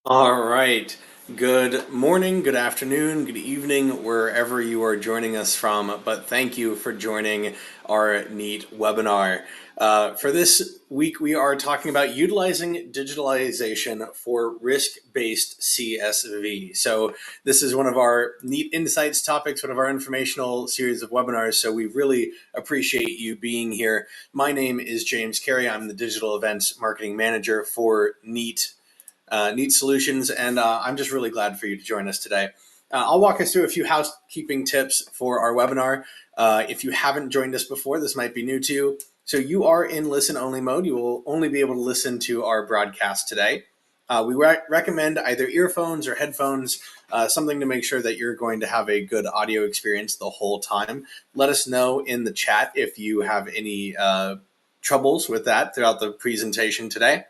All right. Good morning, good afternoon, good evening, wherever you are joining us from. But thank you for joining our Kneat webinar. For this week, we are talking about utilizing digitalization for risk-based CSV. So this is one of our Kneat Insights topics, one of our informational series of webinars. So we really appreciate you being here. My name is James Carey. I'm the Digital Events Marketing Manager for Kneat Solutions, and I'm just really glad for you to join us today. I'll walk us through a few housekeeping tips for our webinar. If you haven't joined us before, this might be new to you. So you are in listen-only mode. You will only be able to listen to our broadcast today. We recommend either earphones or headphones, something to make sure that you're going to have a good audio experience the whole time. Let us know in the chat if you have any troubles with that throughout the presentation today.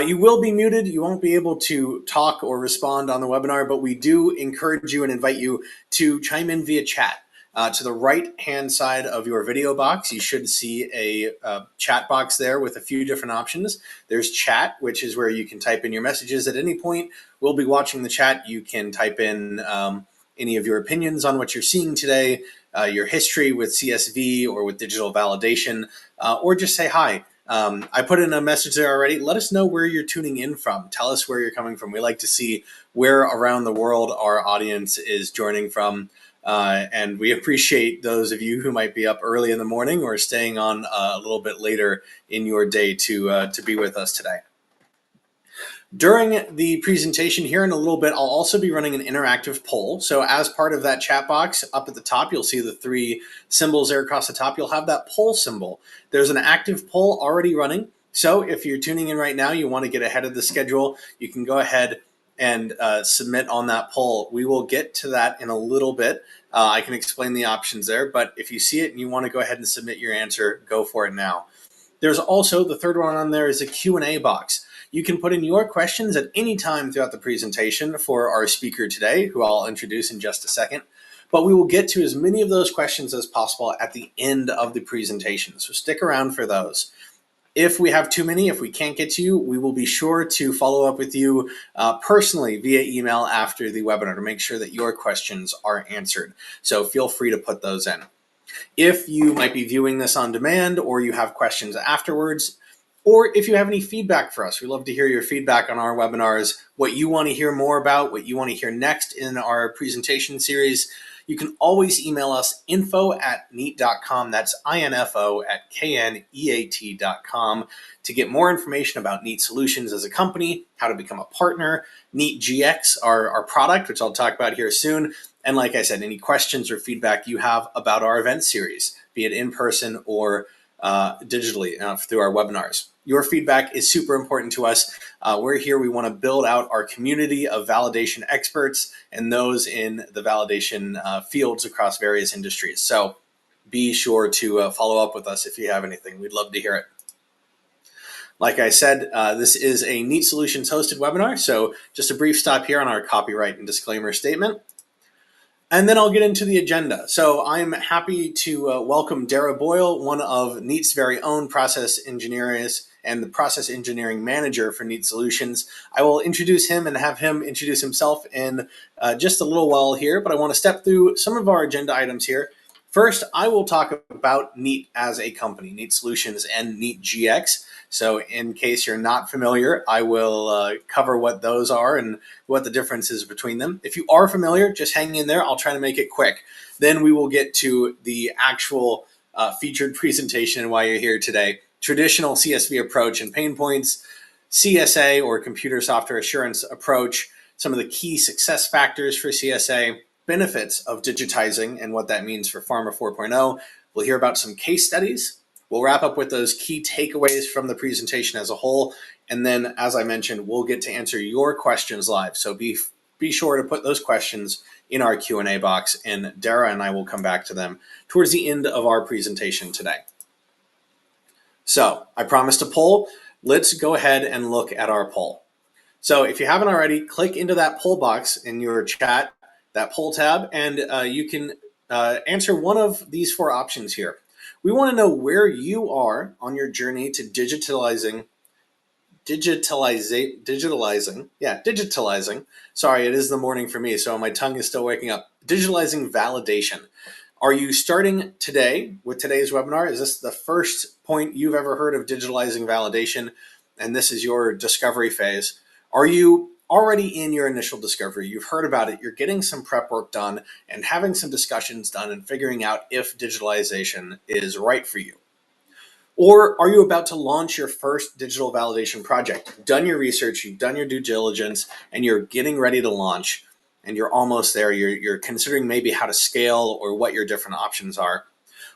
You will be muted. You won't be able to talk or respond on the webinar, but we do encourage you and invite you to chime in via chat. To the right-hand side of your video box, you should see a chat box there with a few different options. There's chat, which is where you can type in your messages at any point. We'll be watching the chat. You can type in any of your opinions on what you're seeing today, your history with CSV or with digital validation, or just say hi. I put in a message there already. Let us know where you're tuning in from. Tell us where you're coming from. We like to see where around the world our audience is joining from. And we appreciate those of you who might be up early in the morning or staying on a little bit later in your day to be with us today. During the presentation here in a little bit, I'll also be running an interactive poll. So as part of that chat box up at the top, you'll see the three symbols there across the top. You'll have that poll symbol. There's an active poll already running. So if you're tuning in right now, you want to get ahead of the schedule, you can go ahead and submit on that poll. We will get to that in a little bit. I can explain the options there, but if you see it and you want to go ahead and submit your answer, go for it now. There's also, the third one on there is a Q&A box. You can put in your questions at any time throughout the presentation for our speaker today, who I'll introduce in just a second. But we will get to as many of those questions as possible at the end of the presentation. So stick around for those. If we have too many, if we can't get to you, we will be sure to follow up with you personally via email after the webinar to make sure that your questions are answered. So feel free to put those in. If you might be viewing this on demand or you have questions afterwards, or if you have any feedback for us, we love to hear your feedback on our webinars, what you want to hear more about, what you want to hear next in our presentation series. You can always email us info@kneat.com. That's info at kneat.com to get more information about Kneat Solutions as a company, how to become a partner, Kneat Gx, our product, which I'll talk about here soon. And like I said, any questions or feedback you have about our event series, be it in person or digitally through our webinars. Your feedback is super important to us. We're here. We want to build out our community of validation experts and those in the validation fields across various industries. So be sure to follow up with us if you have anything. We'd love to hear it. Like I said, this is a Kneat Solutions hosted webinar. So just a brief stop here on our copyright and disclaimer statement. And then I'll get into the agenda. So I'm happy to welcome Darragh Boyle, one of Kneat's very own process engineers and the process engineering manager for Kneat Solutions. I will introduce him and have him introduce himself in just a little while here, but I want to step through some of our agenda items here. First, I will talk about Kneat as a company, Kneat Solutions and Kneat Gx. So in case you're not familiar, I will cover what those are and what the difference is between them. If you are familiar, just hang in there. I'll try to make it quick. Then we will get to the actual featured presentation and why you're here today. Traditional CSV approach and pain points, CSA or computer software assurance approach, some of the key success factors for CSA, benefits of digitizing and what that means for Pharma 4.0. We'll hear about some case studies. We'll wrap up with those key takeaways from the presentation as a whole. And then, as I mentioned, we'll get to answer your questions live. So be sure to put those questions in our Q&A box, and Darragh and I will come back to them towards the end of our presentation today. So I promised a poll. Let's go ahead and look at our poll. So if you haven't already, click into that poll box in your chat, that poll tab, and you can answer one of these four options here. We want to know where you are on your journey to digitalizing digitalizing. Sorry, it is the morning for me, so my tongue is still waking up. Digitalizing validation. Are you starting today with today's webinar? Is this the first point you've ever heard of digitalizing validation, and this is your discovery phase? Are you already in your initial discovery? You've heard about it, you're getting some prep work done and having some discussions done and figuring out if digitalization is right for you. Or are you about to launch your first digital validation project? You've done your research, you've done your due diligence, and you're getting ready to launch, and you're almost there. You're considering maybe how to scale or what your different options are.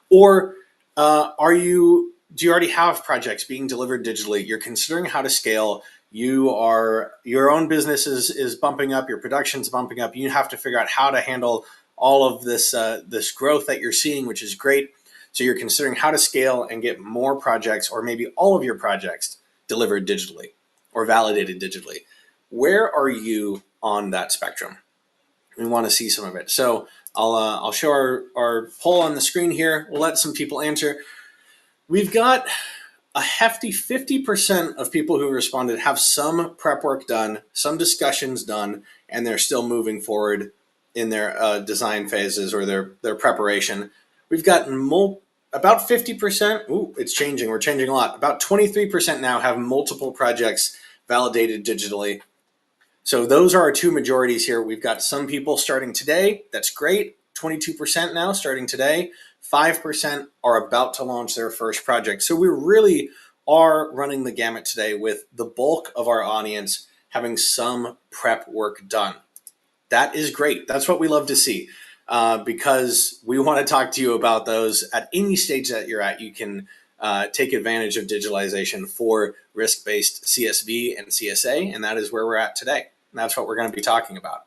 Or do you already have projects being delivered digitally? You're considering how to scale. Your own business is bumping up, your production's bumping up. You have to figure out how to handle all of this growth that you're seeing, which is great. So you're considering how to scale and get more projects, or maybe all of your projects, delivered digitally or validated digitally. Where are you on that spectrum? We want to see some of it. So I'll show our poll on the screen here. We'll let some people answer. We've got a hefty 50% of people who responded have some prep work done, some discussions done, and they're still moving forward in their design phases or their preparation. We've got about 50%. Ooh, it's changing. We're changing a lot. About 23% now have multiple projects validated digitally. So those are our two majorities here. We've got some people starting today. That's great. 22% now starting today. 5% are about to launch their first project. So we really are running the gamut today with the bulk of our audience having some prep work done. That is great. That's what we love to see, because we want to talk to you about those at any stage that you're at. You can take advantage of digitalization for risk-based CSV and CSA, and that is where we're at today. And that's what we're going to be talking about.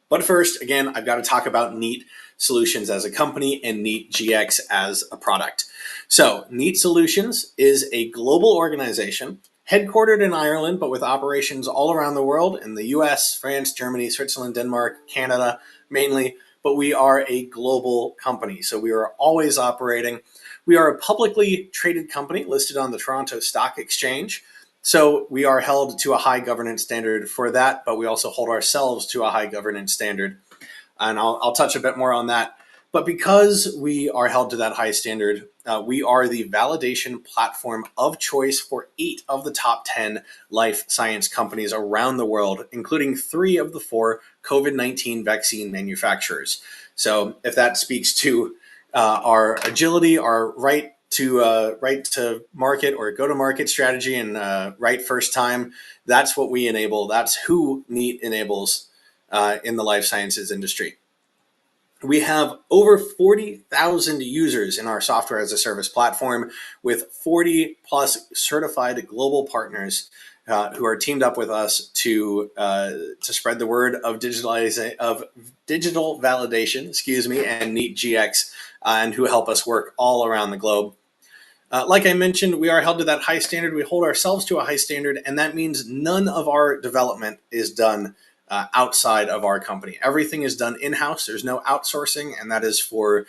But first, again, I've got to talk about Kneat Solutions as a company and Kneat Gx as a product. So Kneat Solutions is a global organization headquartered in Ireland, but with operations all around the world in the US, France, Germany, Switzerland, Denmark, Canada mainly. But we are a global company, so we are always operating. We are a publicly traded company listed on the Toronto Stock Exchange. So we are held to a high governance standard for that, but we also hold ourselves to a high governance standard. And I'll touch a bit more on that. But because we are held to that high standard, we are the validation platform of choice for 8 of the top 10 life science companies around the world, including 3 of the 4 COVID-19 vaccine manufacturers. So if that speaks to our agility, our right to market or go to market strategy, and right first time, that's what we enable. That's who Kneat enables in the life sciences industry. We have over 40,000 users in our software as a service platform, with 40 plus certified global partners who are teamed up with us to spread the word of digital validation, and Kneat Gx, and who help us work all around the globe. Like I mentioned, we are held to that high standard. We hold ourselves to a high standard, and that means none of our development is done outside of our company. Everything is done in-house. There's no outsourcing, and that is for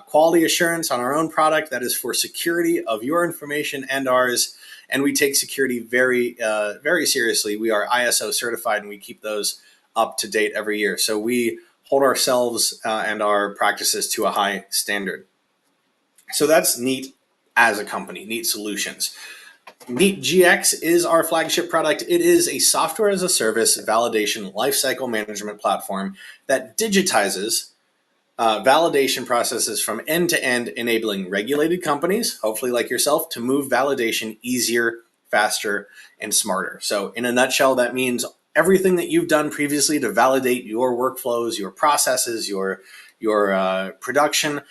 quality assurance on our own product. That is for security of your information and ours, and we take security very, very seriously. We are ISO certified, and we keep those up to date every year. So we hold ourselves and our practices to a high standard. So that's Kneat as a company, Kneat Solutions. Kneat Gx is our flagship product. It is a software as a service validation lifecycle management platform that digitizes validation processes from end to end, enabling regulated companies, hopefully like yourself, to move validation easier, faster, and smarter. So in a nutshell, that means everything that you've done previously to validate your workflows, your processes, your production,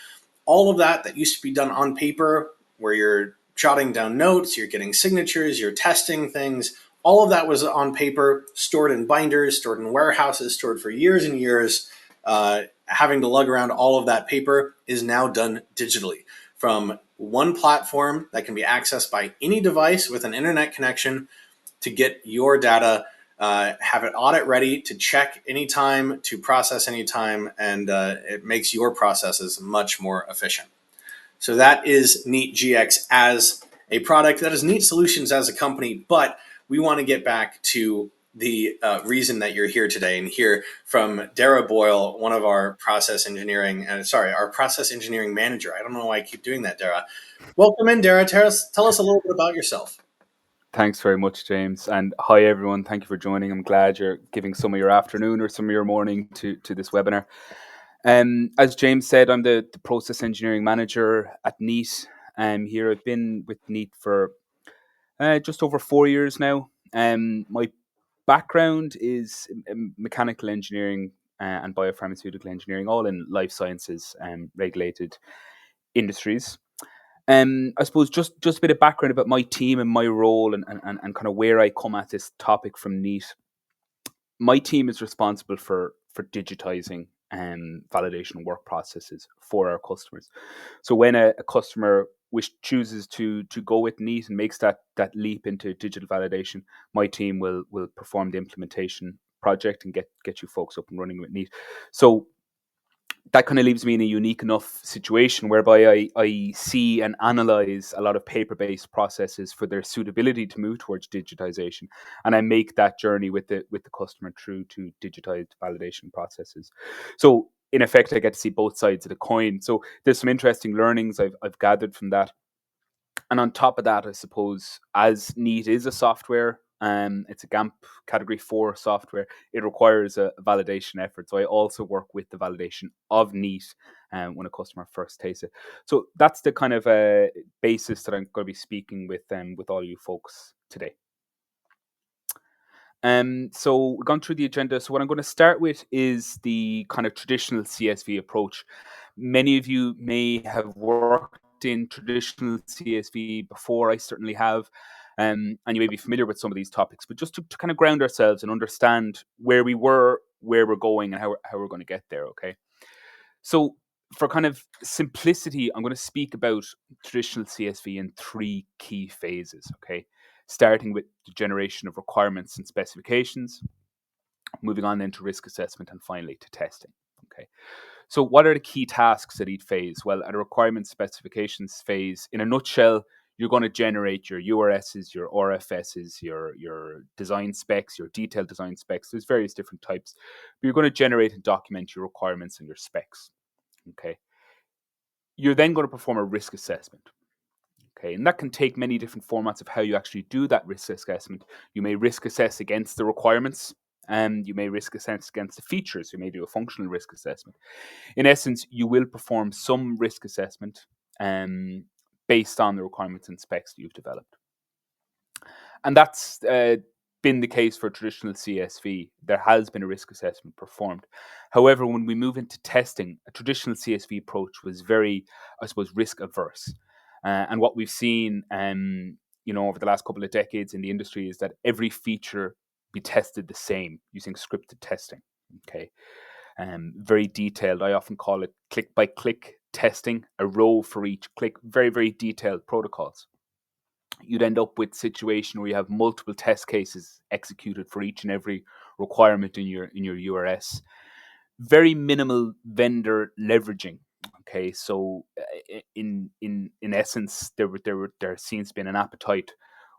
all of that used to be done on paper, where you're jotting down notes, you're getting signatures, you're testing things. All of that was on paper, stored in binders, stored in warehouses, stored for years and years. Having to lug around all of that paper is now done digitally from one platform that can be accessed by any device with an internet connection to get your data, have it audit ready to check anytime, to process anytime, and it makes your processes much more efficient. So that is Kneat Gx as a product that is Kneat Solutions as a company, but we want to get back to the reason that you're here today and hear from Darragh Boyle, one of our process engineering, our process engineering manager. I don't know why I keep doing that, Darragh. Welcome in, Darragh. Tell us a little bit about yourself. Thanks very much, James. And hi, everyone. Thank you for joining. I'm glad you're giving some of your afternoon or some of your morning to this webinar. As James said, I'm the process engineering manager at Kneat. Here I've been with Kneat for just over 4 years now. My background is mechanical engineering and biopharmaceutical engineering, all in life sciences and regulated industries. I suppose just a bit of background about my team and my role and kind of where I come at this topic from Kneat. My team is responsible for digitizing validation work processes for our customers. So when a customer chooses to go with Kneat and makes that leap into digital validation, my team will perform the implementation project and get you folks up and running with Kneat. So that kind of leaves me in a unique enough situation whereby I see and analyze a lot of paper-based processes for their suitability to move towards digitization, and I make that journey with the customer through to digitized validation processes. So in effect, I get to see both sides of the coin. So there's some interesting learnings I've gathered from that. And on top of that, I suppose, as Kneat is a software, it's a GAMP category 4 software, it requires a validation effort. So I also work with the validation of Kneat when a customer first tastes it. So that's the kind of basis that I'm going to be speaking with all you folks today. So we've gone through the agenda. So what I'm going to start with is the kind of traditional CSV approach. Many of you may have worked in traditional CSV before. I certainly have. And you may be familiar with some of these topics, but just to kind of ground ourselves and understand where we were, where we're going, and how we're going to get there, okay? So for kind of simplicity, I'm going to speak about traditional CSV in 3 key phases, okay? Starting with the generation of requirements and specifications, moving on then to risk assessment, and finally to testing, okay? So what are the key tasks at each phase? Well, at a requirement specifications phase, in a nutshell, you're going to generate your URSs, your RFSs, your design specs, your detailed design specs. There's various different types. But you're going to generate and document your requirements and your specs. Okay. You're then going to perform a risk assessment. Okay. And that can take many different formats of how you actually do that risk assessment. You may risk assess against the requirements, and you may risk assess against the features. You may do a functional risk assessment. In essence, you will perform some risk assessment based on the requirements and specs that you've developed. And that's been the case for traditional CSV. There has been a risk assessment performed. However, when we move into testing, a traditional CSV approach was very, I suppose, risk averse. And what we've seen, over the last couple of decades in the industry is that every feature be tested the same using scripted testing. Okay, very detailed. I often call it click by click testing, a row for each click. Very, very detailed protocols. You'd end up with a situation where you have multiple test cases executed for each and every requirement in your URS. Very minimal vendor leveraging. Okay, so in essence, there seems to be an appetite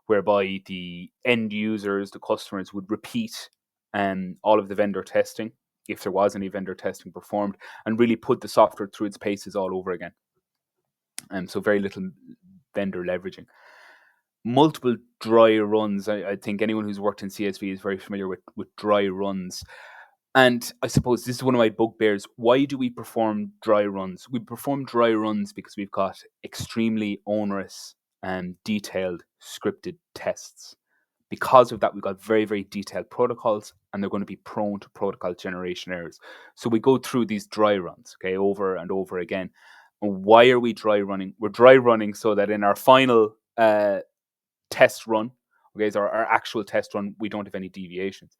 whereby the end users, the customers, would repeat all of the vendor testing, if there was any vendor testing performed, and really put the software through its paces all over again. So very little vendor leveraging. Multiple dry runs. I think anyone who's worked in CSV is very familiar with dry runs. And I suppose this is one of my bugbears. Why do we perform dry runs? We perform dry runs because we've got extremely onerous and detailed scripted tests. Because of that, we've got very, very detailed protocols, and they're going to be prone to protocol generation errors. So we go through these dry runs, okay, over and over again. And why are we dry running? We're dry running so that in our final test run, okay, so our actual test run, we don't have any deviations.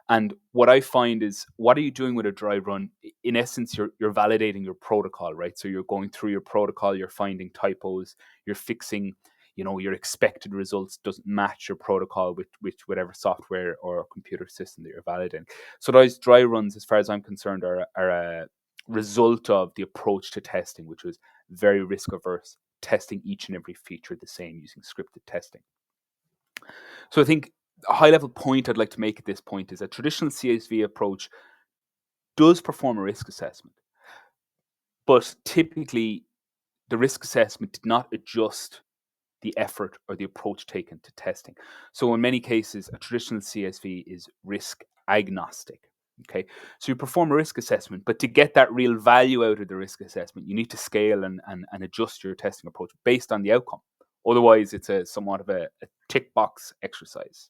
And what I find is, what are you doing with a dry run? In essence, you're validating your protocol, right? So you're going through your protocol, you're finding typos, you're fixing, your expected results doesn't match your protocol with whatever software or computer system that you're validating. So those dry runs, as far as I'm concerned, are a result of the approach to testing, which was very risk averse. testing each and every feature the same using scripted testing. So I think a high level point I'd like to make at this point is that traditional CSV approach does perform a risk assessment, but typically the risk assessment did not adjust the effort or the approach taken to testing. So in many cases, a traditional CSV is risk agnostic. Okay, so you perform a risk assessment, but to get that real value out of the risk assessment, you need to scale and adjust your testing approach based on the outcome. Otherwise, it's a somewhat of a tick box exercise.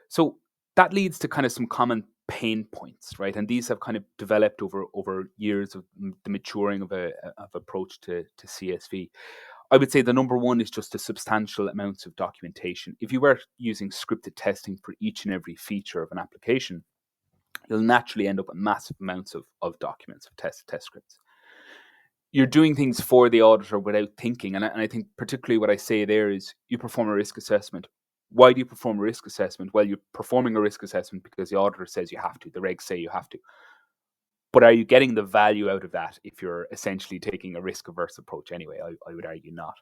So that leads to kind of some common pain points, right? And these have kind of developed over years of the maturing of a of approach to CSV. I would say the number one is just the substantial amounts of documentation. If you were using scripted testing for each and every feature of an application, you'll naturally end up with massive amounts of documents, of test scripts. You're doing things for the auditor without thinking. And I think particularly what I say there is you perform a risk assessment. Why do you perform a risk assessment? Well, you're performing a risk assessment because the auditor says you have to, the regs say you have to. But are you getting the value out of that if you're essentially taking a risk averse approach anyway? I would argue not.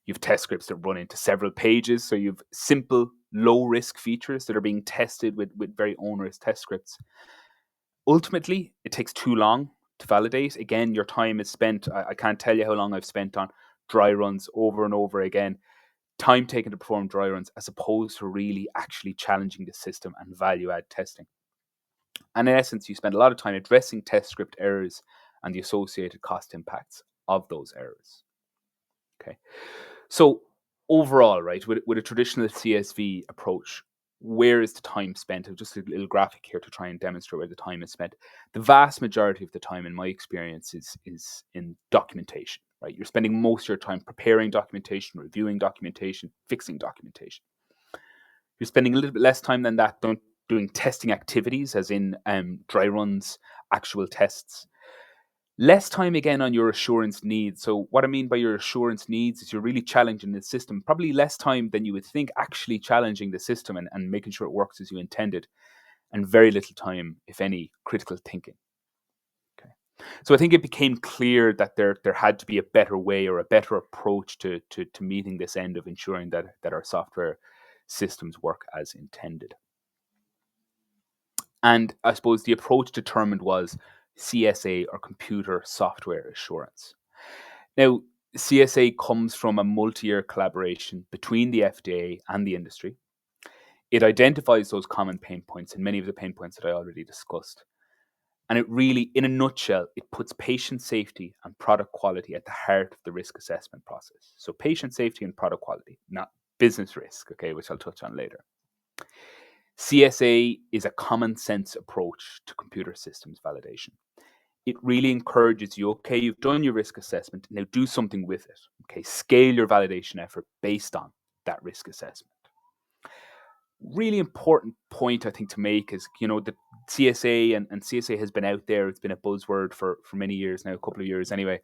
You've test scripts that run into several pages. So you've simple, low risk features that are being tested with very onerous test scripts. Ultimately, it takes too long to validate. Again, your time is spent. I can't tell you how long I've spent on dry runs over and over again. Time taken to perform dry runs as opposed to really actually challenging the system and value add testing. And in essence, you spend a lot of time addressing test script errors and the associated cost impacts of those errors. Okay. So overall, right, with a traditional CSV approach, where is the time spent? I've just a little graphic here to try and demonstrate where the time is spent. The vast majority of the time, in my experience, is in documentation, right? You're spending most of your time preparing documentation, reviewing documentation, fixing documentation. You're spending a little bit less time than that doing testing activities, as in dry runs, actual tests. Less time again on your assurance needs. So what I mean by your assurance needs is you're really challenging the system. Probably less time than you would think actually challenging the system and making sure it works as you intended. And very little time, if any, critical thinking. Okay. So I think it became clear that there had to be a better way or a better approach to meeting this end of ensuring that our software systems work as intended. And I suppose the approach determined was CSA, or computer software assurance. Now, CSA comes from a multi-year collaboration between the FDA and the industry. It identifies those common pain points and many of the pain points that I already discussed. And it really, in a nutshell, it puts patient safety and product quality at the heart of the risk assessment process. So patient safety and product quality, not business risk, okay, which I'll touch on later. CSA is a common sense approach to computer systems validation. It really encourages you, okay, you've done your risk assessment, now do something with it. Okay, scale your validation effort based on that risk assessment. Really important point I think to make is, the CSA and CSA has been out there. It's been a buzzword for many years now, a couple of years anyway.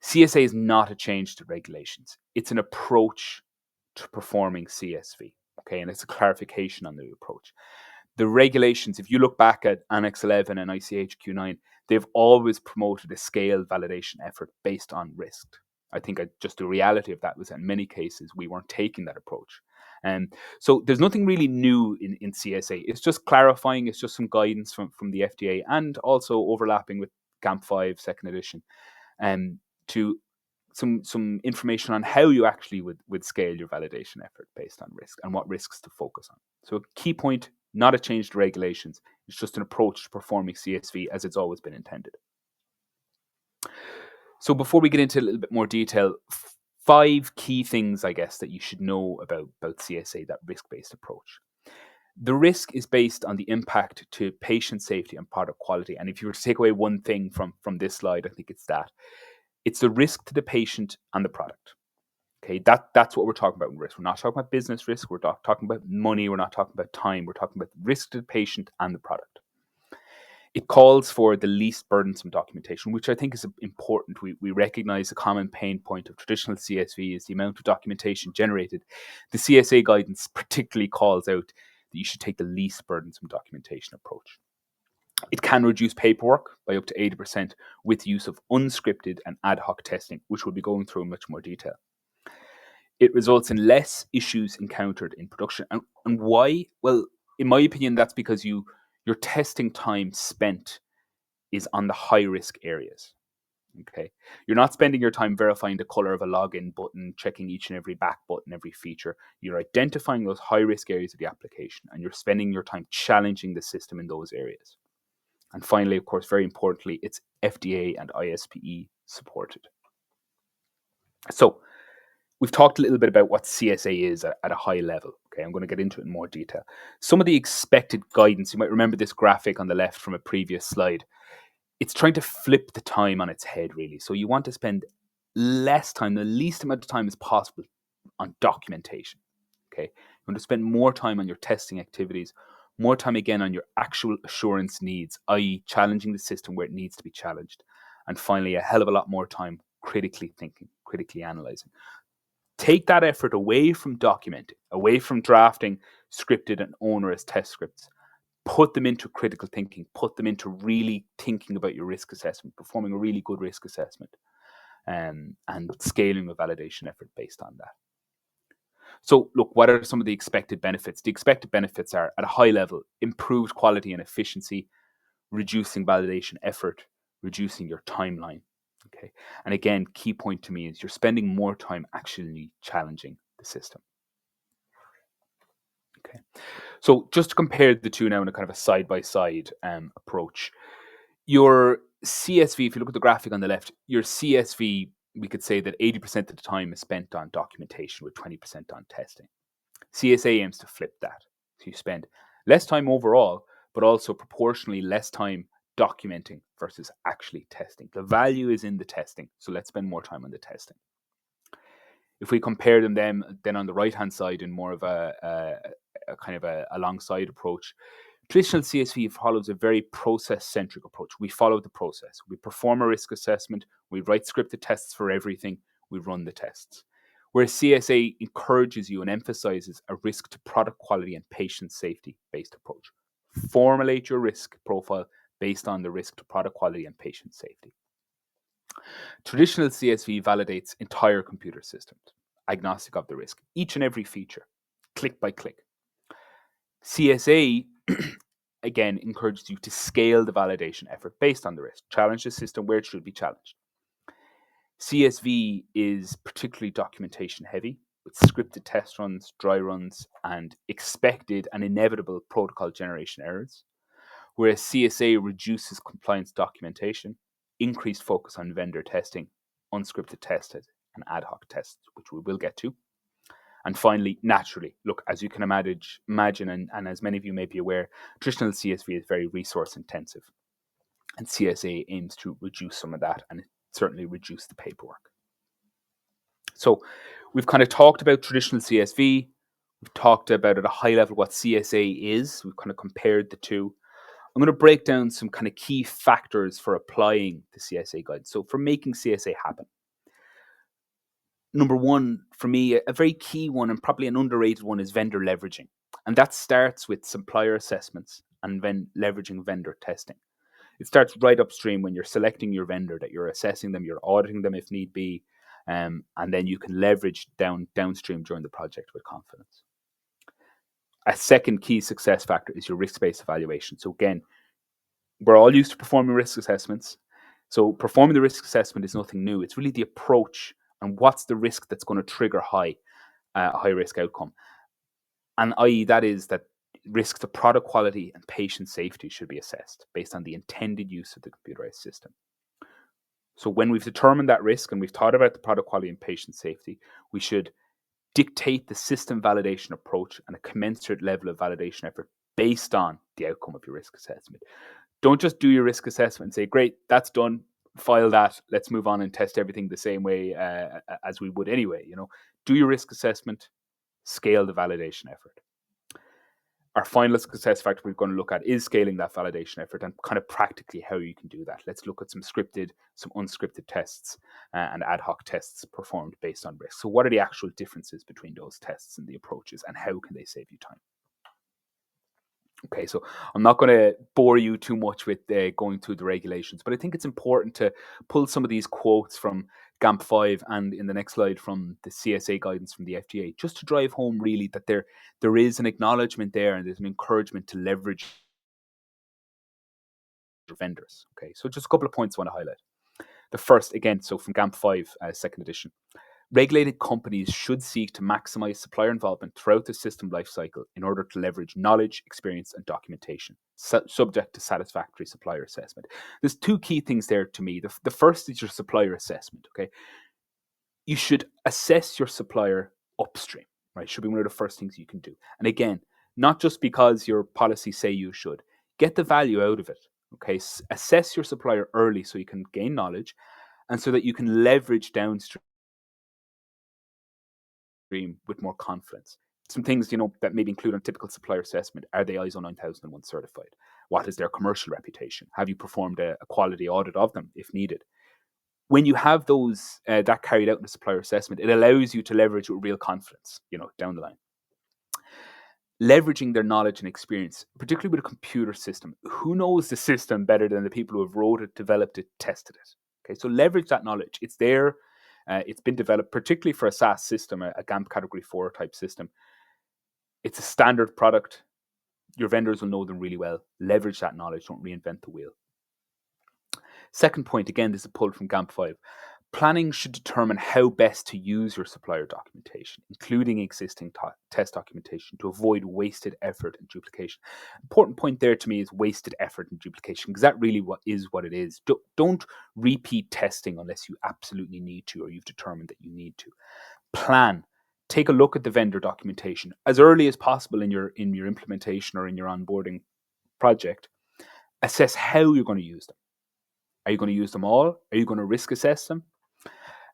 CSA is not a change to regulations. It's an approach to performing CSV. Okay, and it's a clarification on the approach. The regulations, if you look back at Annex 11 and ICH Q9, they've always promoted a scale validation effort based on risk. I think just the reality of that was that in many cases we weren't taking that approach. So there's nothing really new in CSA. It's just clarifying, it's just some guidance from the FDA and also overlapping with GAMP 5 second edition to some information on how you actually would scale your validation effort based on risk and what risks to focus on. So a key point, not a change to regulations. It's just an approach to performing CSV as it's always been intended. So before we get into a little bit more detail, 5 key things, I guess, that you should know about CSA, that risk-based approach. The risk is based on the impact to patient safety and product quality. And if you were to take away one thing from this slide, I think it's that. It's the risk to the patient and the product. Okay, that's what we're talking about in risk. We're not talking about business risk. We're not talking about money. We're not talking about time. We're talking about risk to the patient and the product. It calls for the least burdensome documentation, which I think is important. We recognize a common pain point of traditional CSV is the amount of documentation generated. The CSA guidance particularly calls out that you should take the least burdensome documentation approach. It can reduce paperwork by up to 80% with use of unscripted and ad hoc testing, which we'll be going through in much more detail. It results in less issues encountered in production. And why? Well, in my opinion, that's because your testing time spent is on the high risk areas. Okay. You're not spending your time verifying the color of a login button, checking each and every back button, every feature. You're identifying those high risk areas of the application, and you're spending your time challenging the system in those areas. And finally, of course, very importantly, it's FDA and ISPE supported. So we've talked a little bit about what CSA is at a high level. Okay, I'm going to get into it in more detail. Some of the expected guidance, you might remember this graphic on the left from a previous slide. It's trying to flip the time on its head, really. So you want to spend less time, the least amount of time as possible on documentation. Okay, you want to spend more time on your testing activities, more time again on your actual assurance needs, i.e., challenging the system where it needs to be challenged. And finally, a hell of a lot more time critically thinking, critically analyzing. Take that effort away from documenting, away from drafting scripted and onerous test scripts. Put them into critical thinking, put them into really thinking about your risk assessment, performing a really good risk assessment, and scaling a validation effort based on that. So, look, what are some of the expected benefits? The expected benefits are, at a high level, improved quality and efficiency, reducing validation effort, reducing your timeline. Okay. And again, key point to me is you're spending more time actually challenging the system. Okay. So just to compare the two now in a kind of a side-by-side approach, your CSV, if you look at the graphic on the left, your CSV, we could say that 80% of the time is spent on documentation with 20% on testing. CSA aims to flip that. So you spend less time overall, but also proportionally less time documenting versus actually testing. The value is in the testing, so let's spend more time on the testing. If we compare them then on the right-hand side in more of a kind of a alongside approach, traditional CSV follows a very process-centric approach. We follow the process. We perform a risk assessment. We write scripted tests for everything. We run the tests. Whereas CSA encourages you and emphasizes a risk to product quality and patient safety based approach. Formulate your risk profile based on the risk to product quality and patient safety. Traditional CSV validates entire computer systems, agnostic of the risk, each and every feature, click by click. CSA, again, encourages you to scale the validation effort based on the risk, challenge the system where it should be challenged. CSV is particularly documentation heavy, with scripted test runs, dry runs, and expected and inevitable protocol generation errors, whereas CSA reduces compliance documentation, increased focus on vendor testing, unscripted tested, and ad hoc tests, which we will get to. And finally, naturally, look, as you can imagine and as many of you may be aware, traditional CSV is very resource intensive. And CSA aims to reduce some of that and certainly reduce the paperwork. So we've kind of talked about traditional CSV. We've talked about at a high level what CSA is. We've kind of compared the two. I'm going to break down some kind of key factors for applying the CSA guide. So for making CSA happen. Number one, for me, a very key one and probably an underrated one is vendor leveraging. And that starts with supplier assessments and then leveraging vendor testing. It starts right upstream when you're selecting your vendor, that you're assessing them, you're auditing them if need be, and then you can leverage downstream during the project with confidence. A second key success factor is your risk-based evaluation. So again, we're all used to performing risk assessments. So performing the risk assessment is nothing new. It's really the approach and what's the risk that's going to trigger high risk outcome. And i.e. that is that risk to product quality and patient safety should be assessed based on the intended use of the computerized system. So when we've determined that risk and we've thought about the product quality and patient safety, we should dictate the system validation approach and a commensurate level of validation effort based on the outcome of your risk assessment. Don't just do your risk assessment and say, great, that's done, file that, let's move on and test everything the same way as we would anyway. Do your risk assessment, scale the validation effort. Our final success factor we're going to look at is scaling that validation effort and kind of practically how you can do that. Let's look at some scripted, some unscripted tests and ad hoc tests performed based on risk. So what are the actual differences between those tests and the approaches, and how can they save you time? Okay, so I'm not going to bore you too much with going through the regulations, but I think it's important to pull some of these quotes from GAMP 5 and in the next slide from the CSA guidance from the FDA, just to drive home really that there is an acknowledgement there and there's an encouragement to leverage vendors. Okay, so just a couple of points I want to highlight. The first, again, so from GAMP 5, second edition. Regulated companies should seek to maximize supplier involvement throughout the system lifecycle in order to leverage knowledge, experience, and documentation, subject to satisfactory supplier assessment. There's two key things there to me. The first is your supplier assessment. Okay, you should assess your supplier upstream. Right, should be one of the first things you can do. And again, not just because your policies say you should. Get the value out of it. Okay, assess your supplier early so you can gain knowledge, and so that you can leverage downstream with more confidence. Some things, that maybe include on typical supplier assessment. Are they ISO 9001 certified? What is their commercial reputation? Have you performed a quality audit of them if needed? When you have those that carried out in the supplier assessment, it allows you to leverage with real confidence, down the line. Leveraging their knowledge and experience, particularly with a computer system. Who knows the system better than the people who have wrote it, developed it, tested it? Okay, so leverage that knowledge. It's there. It's been developed, particularly for a SaaS system, a GAMP Category 4 type system. It's a standard product. Your vendors will know them really well. Leverage that knowledge. Don't reinvent the wheel. Second point, again, this is pulled from GAMP 5. Planning should determine how best to use your supplier documentation, including existing test documentation, to avoid wasted effort and duplication. Important point there to me is wasted effort and duplication, because that really what it is. Don't repeat testing unless you absolutely need to or you've determined that you need to. Plan. Take a look at the vendor documentation as early as possible in your implementation or in your onboarding project. Assess how you're going to use them. Are you going to use them all? Are you going to risk assess them?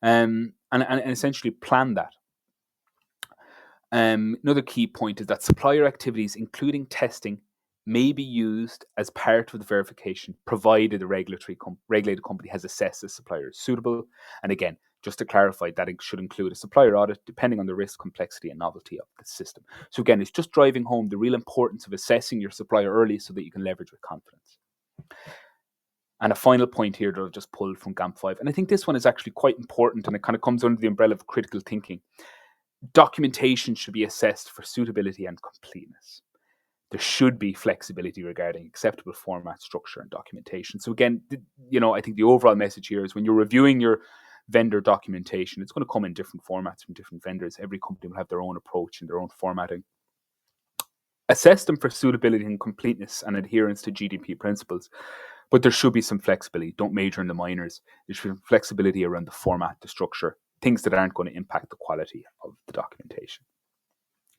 And essentially plan that. Another key point is that supplier activities, including testing, may be used as part of the verification, provided the regulated company has assessed the supplier as suitable. And again, just to clarify, that it should include a supplier audit, depending on the risk, complexity, and novelty of the system. So again, it's just driving home the real importance of assessing your supplier early so that you can leverage with confidence. And a final point here that I've just pulled from GAMP 5, and I think this one is actually quite important, and it kind of comes under the umbrella of critical thinking. Documentation should be assessed for suitability and completeness. There should be flexibility regarding acceptable format, structure, and documentation. So again, I think the overall message here is when you're reviewing your vendor documentation, it's going to come in different formats from different vendors. Every company will have their own approach and their own formatting. Assess them for suitability and completeness and adherence to GDP principles. But there should be some flexibility. Don't major in the minors. There should be flexibility around the format, the structure, things that aren't going to impact the quality of the documentation.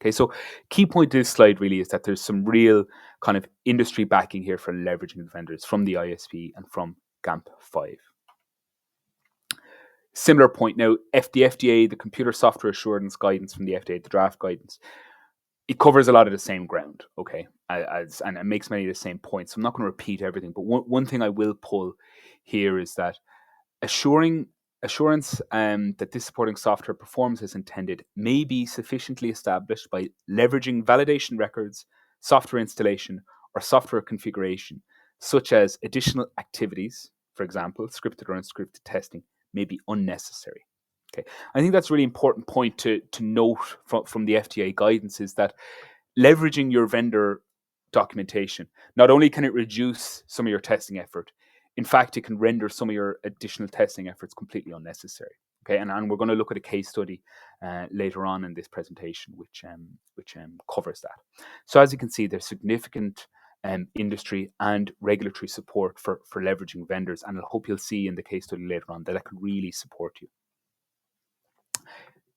Okay, so key point of this slide really is that there's some real kind of industry backing here for leveraging the vendors from the ISP and from GAMP 5. Similar point now, the FDA, the Computer Software Assurance Guidance from the FDA, the draft guidance, it covers a lot of the same ground, okay, and it makes many of the same points. So I'm not going to repeat everything, but one thing I will pull here is that assurance that this supporting software performs as intended may be sufficiently established by leveraging validation records, software installation, or software configuration, such as additional activities, for example, scripted or unscripted testing, may be unnecessary. Okay, I think that's a really important point to note from the FDA guidance is that leveraging your vendor documentation, not only can it reduce some of your testing effort, in fact, it can render some of your additional testing efforts completely unnecessary. Okay, and we're going to look at a case study later on in this presentation, which covers that. So as you can see, there's significant industry and regulatory support for leveraging vendors, and I hope you'll see in the case study later on that can really support you.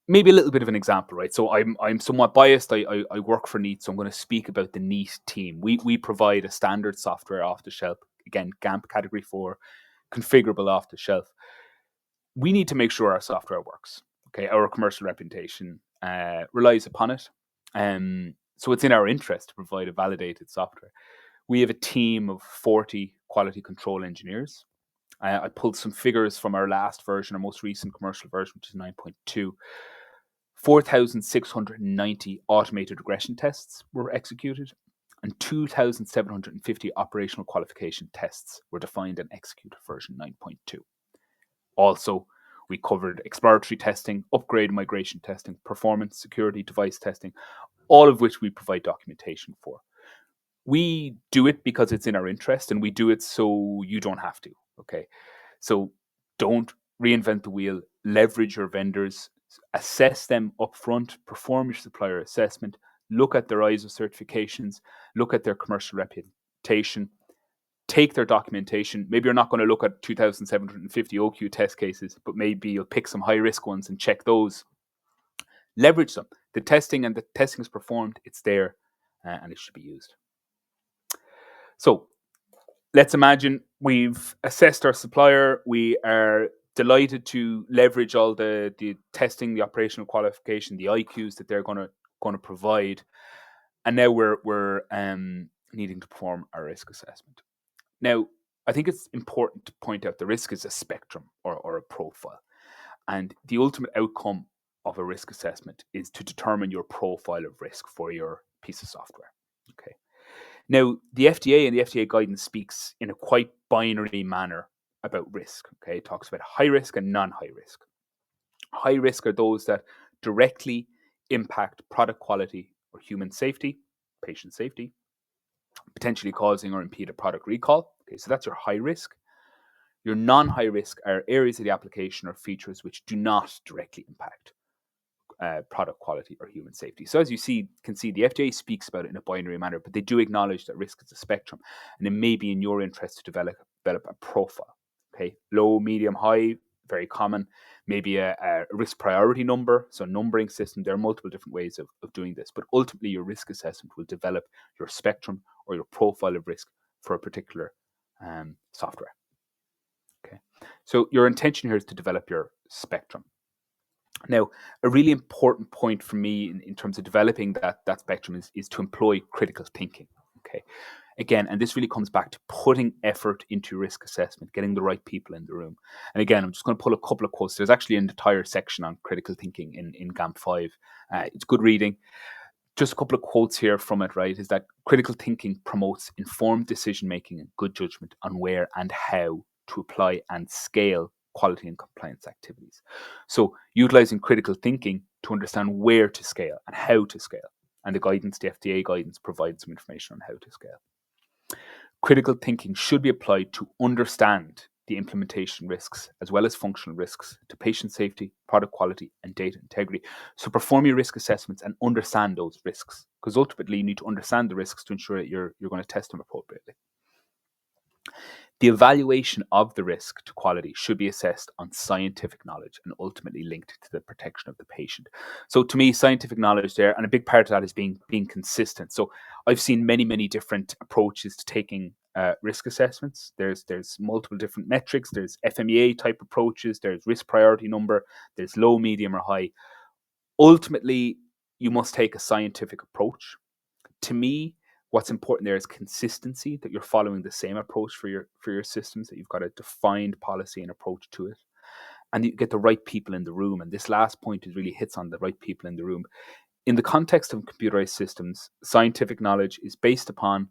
Maybe a little bit of an example, right? So I'm somewhat biased. I work for Kneat, so I'm going to speak about the Kneat team. We provide a standard software off the shelf. Again, GAMP Category 4, configurable off the shelf. We need to make sure our software works. Okay, our commercial reputation relies upon it. So it's in our interest to provide a validated software. We have a team of 40 quality control engineers. I pulled some figures from our last version, our most recent commercial version, which is 9.2. 4,690 automated regression tests were executed. and 2,750 operational qualification tests were defined and executed version 9.2. Also, we covered exploratory testing, upgrade migration testing, performance, security, device testing, all of which we provide documentation for. We do it because it's in our interest, and we do it so you don't have to. Okay. So don't reinvent the wheel, leverage your vendors, assess them upfront, perform your supplier assessment, look at their ISO certifications, look at their commercial reputation, take their documentation. Maybe you're not going to look at 2,750 OQ test cases, but maybe you'll pick some high risk ones and check those. Leverage them. The testing is performed, it's there, and it should be used. So let's imagine we've assessed our supplier. We are delighted to leverage all the testing, the operational qualification, the IQs that they're going to provide, and now we're needing to perform our risk assessment. Now, I think it's important to point out the risk is a spectrum or a profile, and the ultimate outcome of a risk assessment is to determine your profile of risk for your piece of software. Okay. Now, the FDA and the FDA guidance speaks in a quite binary manner about risk. Okay, it talks about high risk and non-high risk. High risk are those that directly impact product quality or human safety, patient safety, potentially causing or impede a product recall. Okay, so that's your high risk. Your non-high risk are areas of the application or features which do not directly impact product quality or human safety. So as you can see, the FDA speaks about it in a binary manner, but they do acknowledge that risk is a spectrum, and it may be in your interest to develop a profile. Okay, low, medium, high, very common. Maybe a risk priority number, so numbering system. There are multiple different ways of doing this, but ultimately your risk assessment will develop your spectrum or your profile of risk for a particular software. Okay, so your intention here is to develop your spectrum. Now, a really important point for me in terms of developing that spectrum is to employ critical thinking. Okay, again, and this really comes back to putting effort into risk assessment, getting the right people in the room. And again, I'm just going to pull a couple of quotes. There's actually an entire section on critical thinking in GAMP 5. It's good reading. Just a couple of quotes here from it, right, is that critical thinking promotes informed decision making and good judgment on where and how to apply and scale quality and compliance activities. So utilizing critical thinking to understand where to scale and how to scale. And the FDA guidance provides some information on how to scale. Critical thinking should be applied to understand the implementation risks as well as functional risks to patient safety, product quality, and data integrity. So perform your risk assessments and understand those risks, because ultimately you need to understand the risks to ensure that you're going to test them appropriately. The evaluation of the risk to quality should be assessed on scientific knowledge and ultimately linked to the protection of the patient. So to me, scientific knowledge there, and a big part of that is being consistent. So I've seen many different approaches to taking risk assessments. There's multiple different metrics. There's FMEA type approaches. There's risk priority number. There's low, medium, or high. Ultimately, you must take a scientific approach. To me, what's important there is consistency, that you're following the same approach for your systems, that you've got a defined policy and approach to it, and you get the right people in the room. And this last point is really hits on the right people in the room. In the context of computerized systems, scientific knowledge is based upon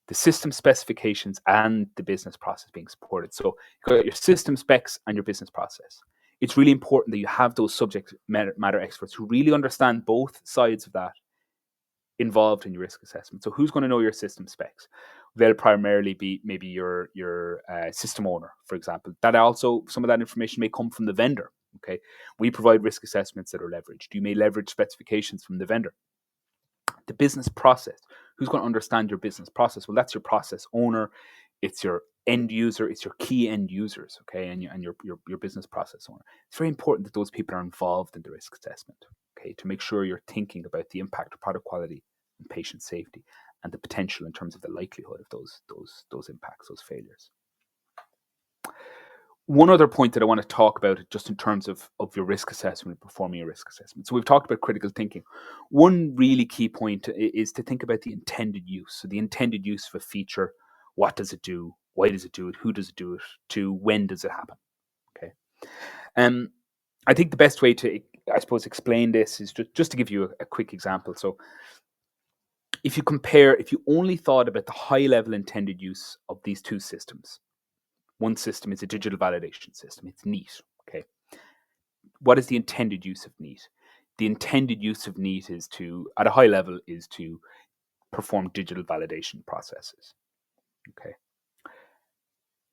the system specifications and the business process being supported. So you've got your system specs and your business process. It's really important that you have those subject matter experts who really understand both sides of that involved in your risk assessment. So who's going to know your system specs? They'll primarily be maybe your system owner, for example. That also, some of that information may come from the vendor. Okay, we provide risk assessments that are leveraged. You may leverage specifications from the vendor. The business process. Who's going to understand your business process? Well, that's your process owner. It's your end user. It's your key end users. Okay, and your business process owner. It's very important that those people are involved in the risk assessment. Okay, to make sure you're thinking about the impact of product quality and patient safety and the potential in terms of the likelihood of those impacts, those failures. One other point that I want to talk about just in terms of your risk assessment, performing your risk assessment. So we've talked about critical thinking. One really key point is to think about the intended use. So the intended use of a feature, what does it do? Why does it do it? Who does it do it to? When does it happen? Okay. I think the best way to, I suppose, explain this is just to give you a quick example. So if you only thought about the high-level intended use of these two systems, one system is a digital validation system. It's Kneat. Okay. What is the intended use of Kneat? The intended use of Kneat is at a high level, is to perform digital validation processes. Okay.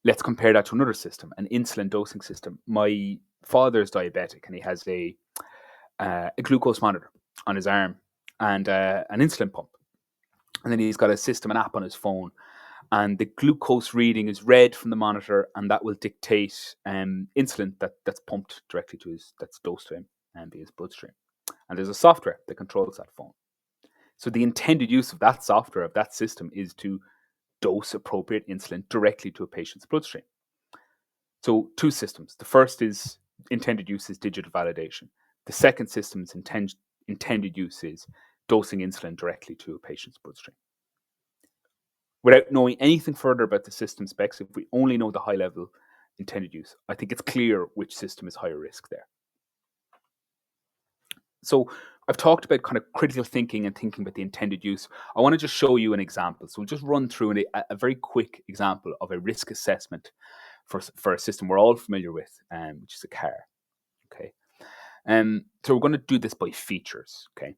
Let's compare that to another system, an insulin dosing system. My father's diabetic, and he has a glucose monitor on his arm and an insulin pump. And then he's got a system, an app on his phone, and the glucose reading is read from the monitor, and that will dictate insulin that's pumped directly to that's dosed to him and via his bloodstream. And there's a software that controls that phone. So the intended use of that software, of that system, is to dose appropriate insulin directly to a patient's bloodstream. So two systems. The first is intended use is digital validation. The second system's intended use is dosing insulin directly to a patient's bloodstream. Without knowing anything further about the system specs, if we only know the high level intended use, I think it's clear which system is higher risk there. So I've talked about kind of critical thinking and thinking about the intended use. I want to just show you an example. So we'll just run through a very quick example of a risk assessment for a system we're all familiar with, which is a car. Okay. So we're going to do this by features. Okay.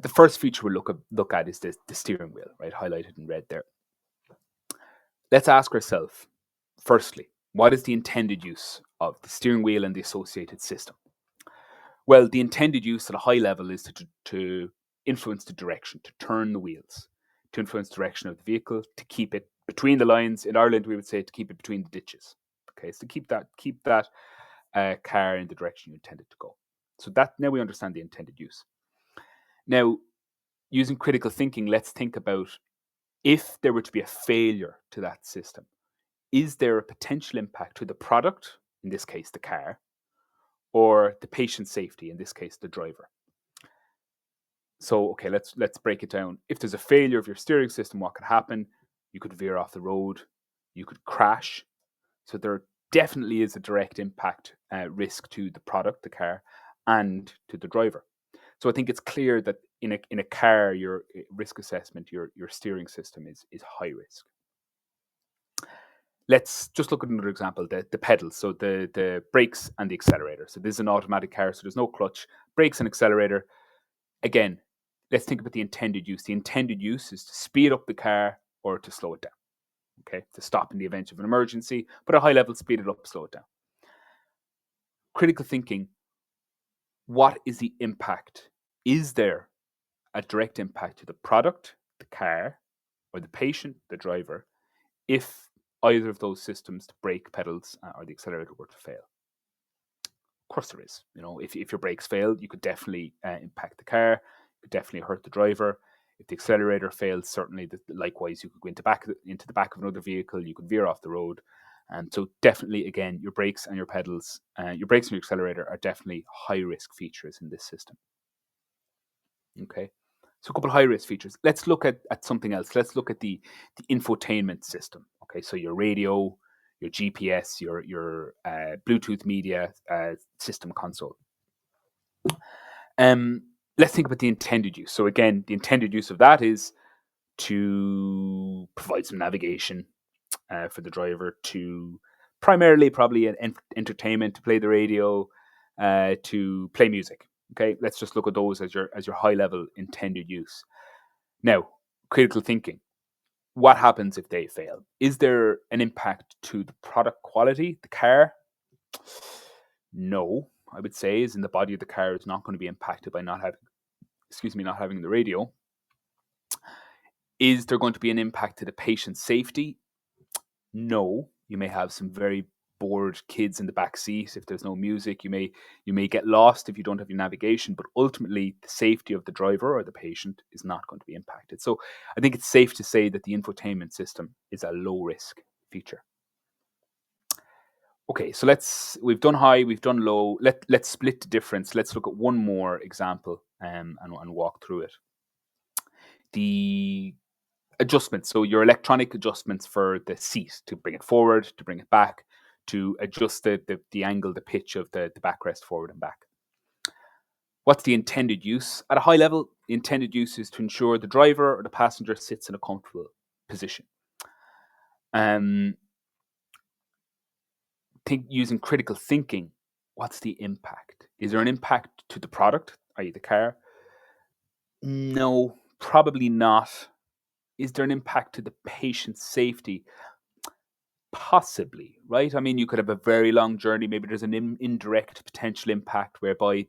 The first feature we'll look at is the steering wheel, right, highlighted in red there. Let's ask ourselves, firstly, what is the intended use of the steering wheel and the associated system? Well, the intended use at a high level is to influence the direction, to turn the wheels, to influence the direction of the vehicle, to keep it between the lines. In Ireland, we would say to keep it between the ditches. Okay, so to keep that car in the direction you intended to go. So that now we understand the intended use. Now, using critical thinking, let's think about if there were to be a failure to that system, is there a potential impact to the product, in this case the car, or the patient safety, in this case the driver? So, okay, let's break it down. If there's a failure of your steering system, what could happen? You could veer off the road, you could crash. So there definitely is a direct impact risk to the product, the car, and to the driver. So I think it's clear that in a car, your risk assessment, your steering system is high risk. Let's just look at another example, the pedals, so the brakes and the accelerator. So this is an automatic car, so there's no clutch, brakes and accelerator. Again, let's think about the intended use. The intended use is to speed up the car or to slow it down. Okay, to stop in the event of an emergency, but at a high level, speed it up, slow it down. Critical thinking, what is the impact? Is there a direct impact to the product, the car, or the patient, the driver, if either of those systems, the brake pedals or the accelerator, were to fail? Of course there is. You know, if your brakes failed, you could definitely impact the car, you could definitely hurt the driver. If the accelerator fails, certainly likewise, you could go into the back of another vehicle, you could veer off the road. And so definitely, again, your brakes and your pedals, your brakes and your accelerator are definitely high risk features in this system. Okay, so a couple of high risk features. Let's look at something else. Let's look at the infotainment system. Okay, so your radio, your GPS, your Bluetooth media system console. Let's think about the intended use. So again, the intended use of that is to provide some navigation for the driver, to primarily probably an entertainment, to play the radio, to play music. Okay, let's just look at those as your high level intended use. Now, critical thinking. What happens if they fail? Is there an impact to the product quality, the car? No, I would say, is in the body of the car is not going to be impacted by not having the radio. Is there going to be an impact to the patient's safety? No. You may have some very bored kids in the back seat if there's no music. You may get lost if you don't have your navigation, but ultimately the safety of the driver or the patient is not going to be impacted. So I think it's safe to say that the infotainment system is a low risk feature. Okay, so we've done high, we've done low. Let's split the difference. Let's look at one more example and walk through it. The adjustments, so your electronic adjustments for the seat, to bring it forward, to bring it back, to adjust the angle, the pitch of the backrest forward and back. What's the intended use? At a high level, the intended use is to ensure the driver or the passenger sits in a comfortable position. Using critical thinking, what's the impact? Is there an impact to the product, i.e. the car? No, probably not. Is there an impact to the patient's safety? Possibly, right? I mean, you could have a very long journey. Maybe there's an indirect potential impact whereby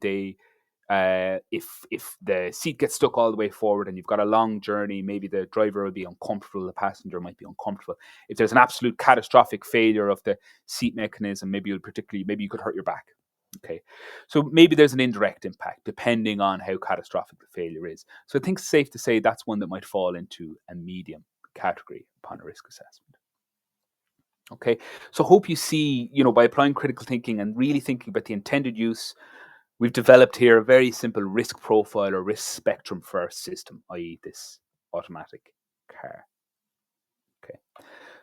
if the seat gets stuck all the way forward and you've got a long journey, maybe the driver will be uncomfortable, the passenger might be uncomfortable. If there's an absolute catastrophic failure of the seat mechanism, maybe you could hurt your back. Okay, so maybe there's an indirect impact depending on how catastrophic the failure is. So I think it's safe to say that's one that might fall into a medium category upon a risk assessment. Okay, so hope you see, by applying critical thinking and really thinking about the intended use, we've developed here a very simple risk profile or risk spectrum for our system, i.e. this automatic car. Okay,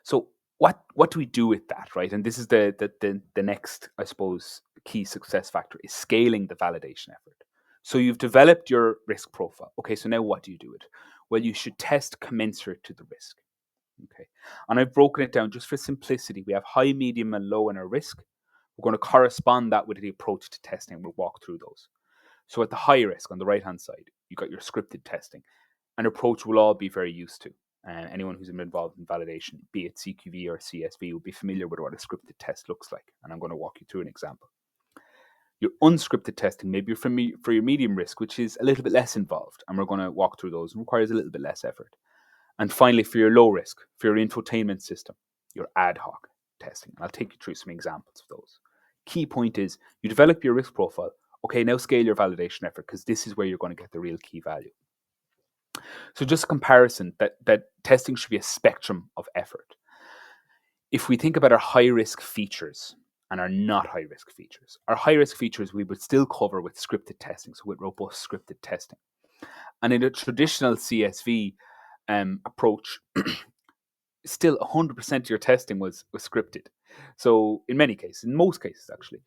so what do we do with that, right? And this is the next, I suppose, key success factor is scaling the validation effort. So you've developed your risk profile. Okay, so now what do you do with it? Well, you should test commensurate to the risk. Okay, and I've broken it down just for simplicity. We have high, medium, and low in our risk. We're going to correspond that with the approach to testing. We'll walk through those. So at the high risk on the right-hand side, you've got your scripted testing. An approach we'll all be very used to. Anyone who's been involved in validation, be it CQV or CSV, will be familiar with what a scripted test looks like. And I'm going to walk you through an example. Your unscripted testing, maybe for your medium risk, which is a little bit less involved. And we're going to walk through those. It requires a little bit less effort. And finally, for your low risk, for your infotainment system, your ad hoc testing. And I'll take you through some examples of those. Key point is you develop your risk profile. Okay, now scale your validation effort because this is where you're going to get the real key value. So just a comparison that testing should be a spectrum of effort. If we think about our high risk features and our not high risk features, our high risk features we would still cover with scripted testing, so with robust scripted testing. And in a traditional CSV approach, still 100% of your testing was scripted. So in most cases actually.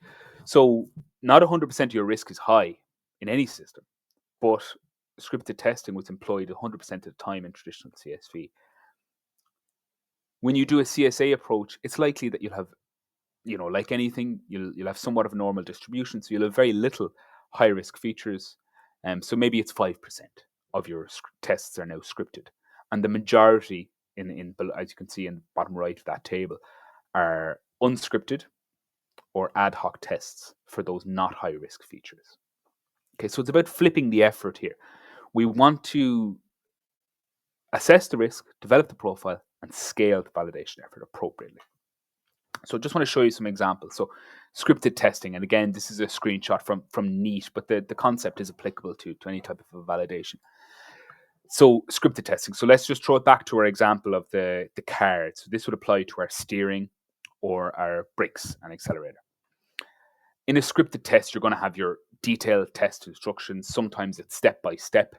So not 100% of your risk is high in any system, but scripted testing was employed 100% of the time in traditional CSV. When you do a CSA approach, it's likely that you'll have, like anything, you'll have somewhat of a normal distribution. So you'll have very little high risk features. So maybe it's 5% of your tests are now scripted, and the majority in as you can see in the bottom right of that table are unscripted or ad hoc tests for those not high risk features. Okay, so it's about flipping the effort here. We want to assess the risk, develop the profile, and scale the validation effort appropriately. So I just want to show you some examples. So scripted testing, and again, this is a screenshot from Kneat, but the concept is applicable to any type of a validation. So scripted testing. So let's just throw it back to our example of the car. So this would apply to our steering or our brakes and accelerator. In a scripted test, you're going to have your detailed test instructions. Sometimes it's step by step.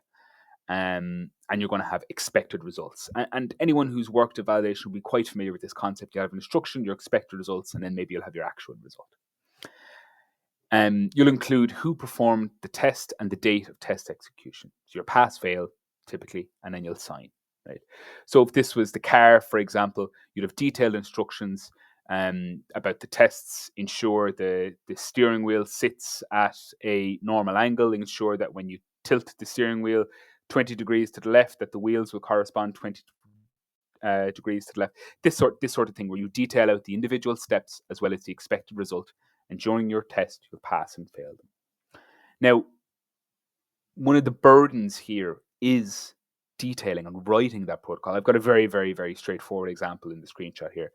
And you're going to have expected results. And anyone who's worked at validation will be quite familiar with this concept. You have an instruction, your expected results, and then maybe you'll have your actual result. You'll include who performed the test and the date of test execution. So your pass, fail, typically, and then you'll sign. Right. So if this was the car, for example, you'd have detailed instructions about the tests. Ensure the steering wheel sits at a normal angle. Ensure that when you tilt the steering wheel 20 degrees to the left, that the wheels will correspond 20 degrees to the left. This sort of thing, where you detail out the individual steps as well as the expected result, and during your test, you'll pass and fail them. Now, one of the burdens here is detailing and writing that protocol. I've got a very, very, very straightforward example in the screenshot here.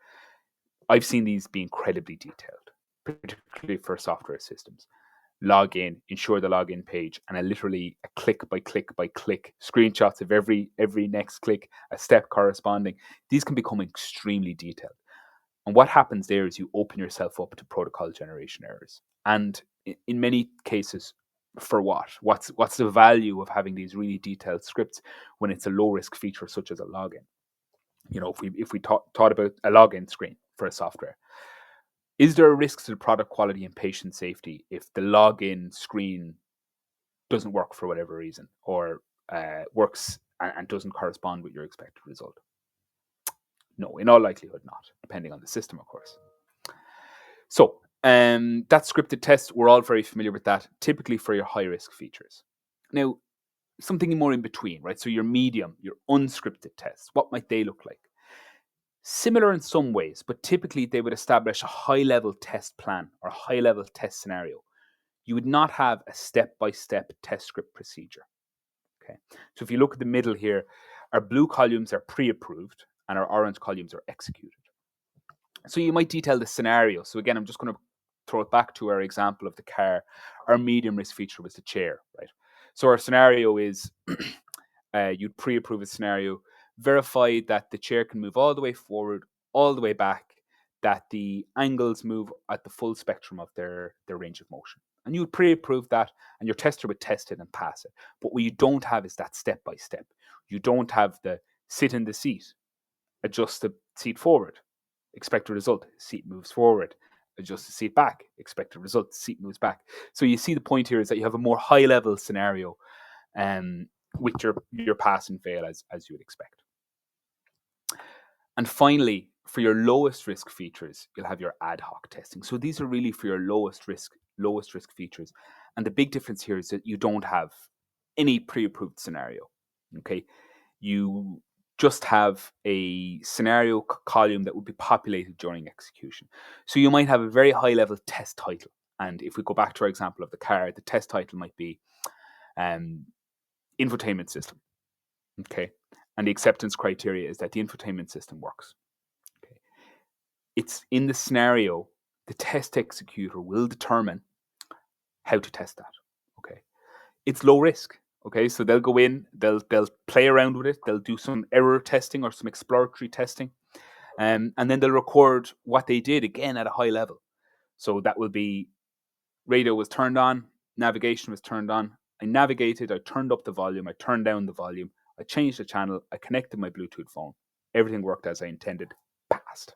I've seen these be incredibly detailed, particularly for software systems. Log in, ensure the login page, and literally a click by click by click, screenshots of every next click, a step corresponding. These can become extremely detailed. And what happens there is you open yourself up to protocol generation errors. And in many cases, for what? What's the value of having these really detailed scripts when it's a low risk feature such as a login? If we thought about a login screen for a software, is there a risk to the product quality and patient safety if the login screen doesn't work for whatever reason, or works and doesn't correspond with your expected result? No, in all likelihood not, depending on the system, of course. So that scripted test, we're all very familiar with that, typically for your high risk features. Now, something more in between, right? So your medium, your unscripted tests, what might they look like? Similar in some ways, but typically they would establish a high level test plan or a high level test scenario. You would not have a step by step test script procedure. Okay. So if you look at the middle here, our blue columns are pre approved and our orange columns are executed. So you might detail the scenario. So again, I'm just going to throw it back to our example of the car. Our medium risk feature was the chair, right? So our scenario is you'd pre-approve a scenario, verify that the chair can move all the way forward, all the way back, that the angles move at the full spectrum of their range of motion. And you would pre-approve that, and your tester would test it and pass it. But what you don't have is that step by step. You don't have the sit in the seat, adjust the seat forward, expected result, seat moves forward, adjust the seat back, expected result, seat moves back. So you see the point here is that you have a more high level scenario with your pass and fail as you would expect. And finally, for your lowest risk features, you'll have your ad hoc testing. So these are really for your lowest risk features. And the big difference here is that you don't have any pre-approved scenario. Okay. You just have a scenario column that would be populated during execution. So you might have a very high level test title. And if we go back to our example of the car, the test title might be infotainment system. Okay. And the acceptance criteria is that the infotainment system works. Okay. It's in the scenario, the test executor will determine how to test that. Okay. It's low risk. Okay. So they'll go in, they'll play around with it, they'll do some error testing or some exploratory testing. And then they'll record what they did again at a high level. So that will be radio was turned on, navigation was turned on. I navigated, I turned up the volume, I turned down the volume, I changed the channel, I connected my Bluetooth phone. Everything worked as I intended, passed.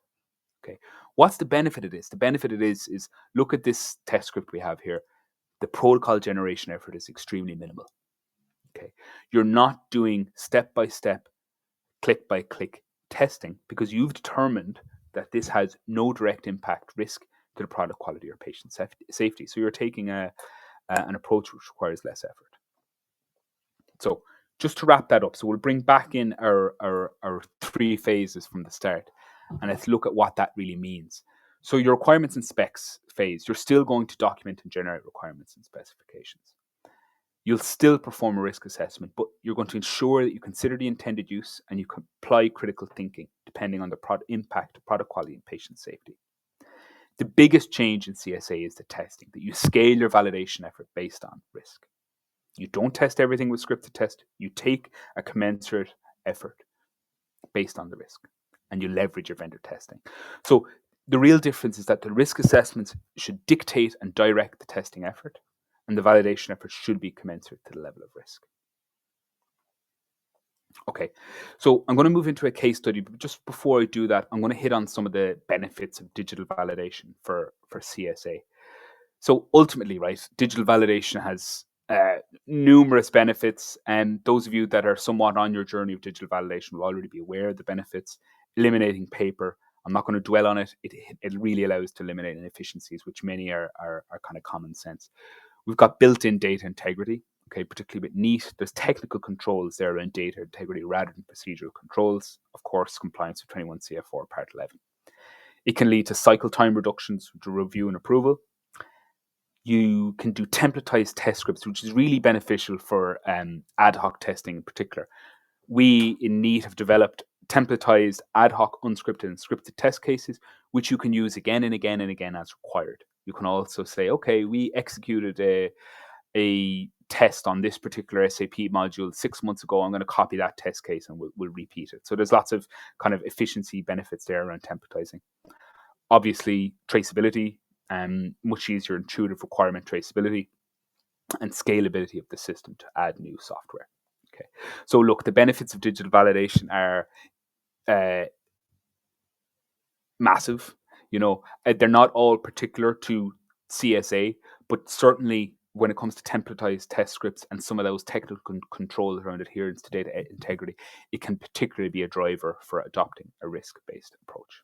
Okay. What's the benefit of this? The benefit of this is look at this test script we have here. The protocol generation effort is extremely minimal. Okay. You're not doing step by step, click by click testing because you've determined that this has no direct impact risk to the product quality or patient safety. So you're taking an approach which requires less effort. So just to wrap that up, so we'll bring back in our three phases from the start, and let's look at what that really means. So your requirements and specs phase, you're still going to document and generate requirements and specifications. You'll still perform a risk assessment, but you're going to ensure that you consider the intended use and you can apply critical thinking depending on the impact of product quality and patient safety. The biggest change in CSA is the testing, that you scale your validation effort based on risk. You don't test everything with scripted test. You take a commensurate effort based on the risk and you leverage your vendor testing. So the real difference is that the risk assessments should dictate and direct the testing effort, and the validation effort should be commensurate to the level of risk. Okay, so I'm going to move into a case study, but just before I do that, I'm going to hit on some of the benefits of digital validation for CSA. So ultimately, right, digital validation has numerous benefits, and those of you that are somewhat on your journey of digital validation will already be aware of the benefits. Eliminating paper, I'm not going to dwell on it. It really allows to eliminate inefficiencies, which many are kind of common sense. We've got built-in data integrity, okay, particularly with Kneat. There's technical controls there around data integrity rather than procedural controls. Of course, compliance with 21 CFR Part 11. It can lead to cycle time reductions to review and approval. You can do templatized test scripts, which is really beneficial for ad hoc testing in particular. We in Kneat have developed templatized ad hoc unscripted and scripted test cases, which you can use again and again and again as required. You can also say, okay, we executed a test on this particular SAP module 6 months ago. I'm going to copy that test case and we'll repeat it. So there's lots of kind of efficiency benefits there around templatizing. Obviously, traceability, much easier intuitive requirement traceability, and scalability of the system to add new software. Okay, so look, the benefits of digital validation are massive. You know, they're not all particular to CSA, but certainly when it comes to templatized test scripts and some of those technical controls around adherence to data integrity, it can particularly be a driver for adopting a risk-based approach.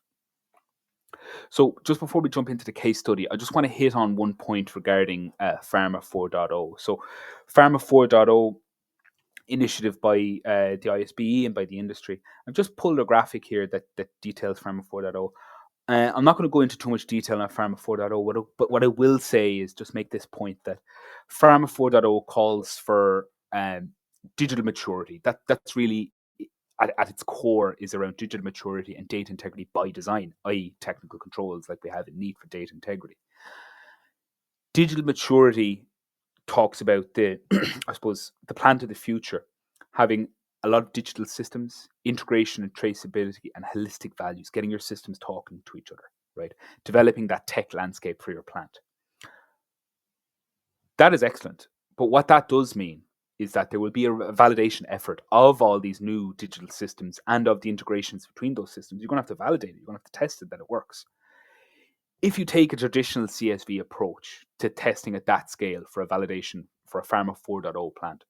So just before we jump into the case study, I just want to hit on one point regarding Pharma 4.0. So Pharma 4.0 initiative by the ISBE and by the industry. I've just pulled a graphic here that details Pharma 4.0. I'm not going to go into too much detail on Pharma 4.0, but what I will say is just make this point that Pharma 4.0 calls for digital maturity. That's really at its core is around digital maturity and data integrity by design, i.e. technical controls like we have in Kneat for data integrity. Digital maturity talks about the, I suppose, the plan to the future, having a lot of digital systems, integration and traceability, and holistic values, getting your systems talking to each other, right? Developing that tech landscape for your plant. That is excellent. But what that does mean is that there will be a validation effort of all these new digital systems and of the integrations between those systems. You're going to have to validate it. You're going to have to test it that it works. If you take a traditional CSV approach to testing at that scale for a validation for a Pharma 4.0 plant,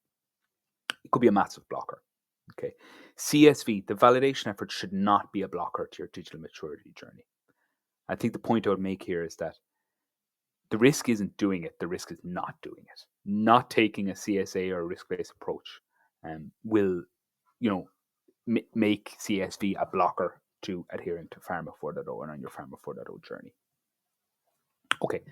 it could be a massive blocker. Okay, CSV, the validation effort should not be a blocker to your digital maturity journey. I think the point I would make here is that the risk isn't doing it, the risk is not doing it. Not taking a CSA or a risk-based approach will, make CSV a blocker to adhering to Pharma 4.0 and on your Pharma 4.0 journey. Okay,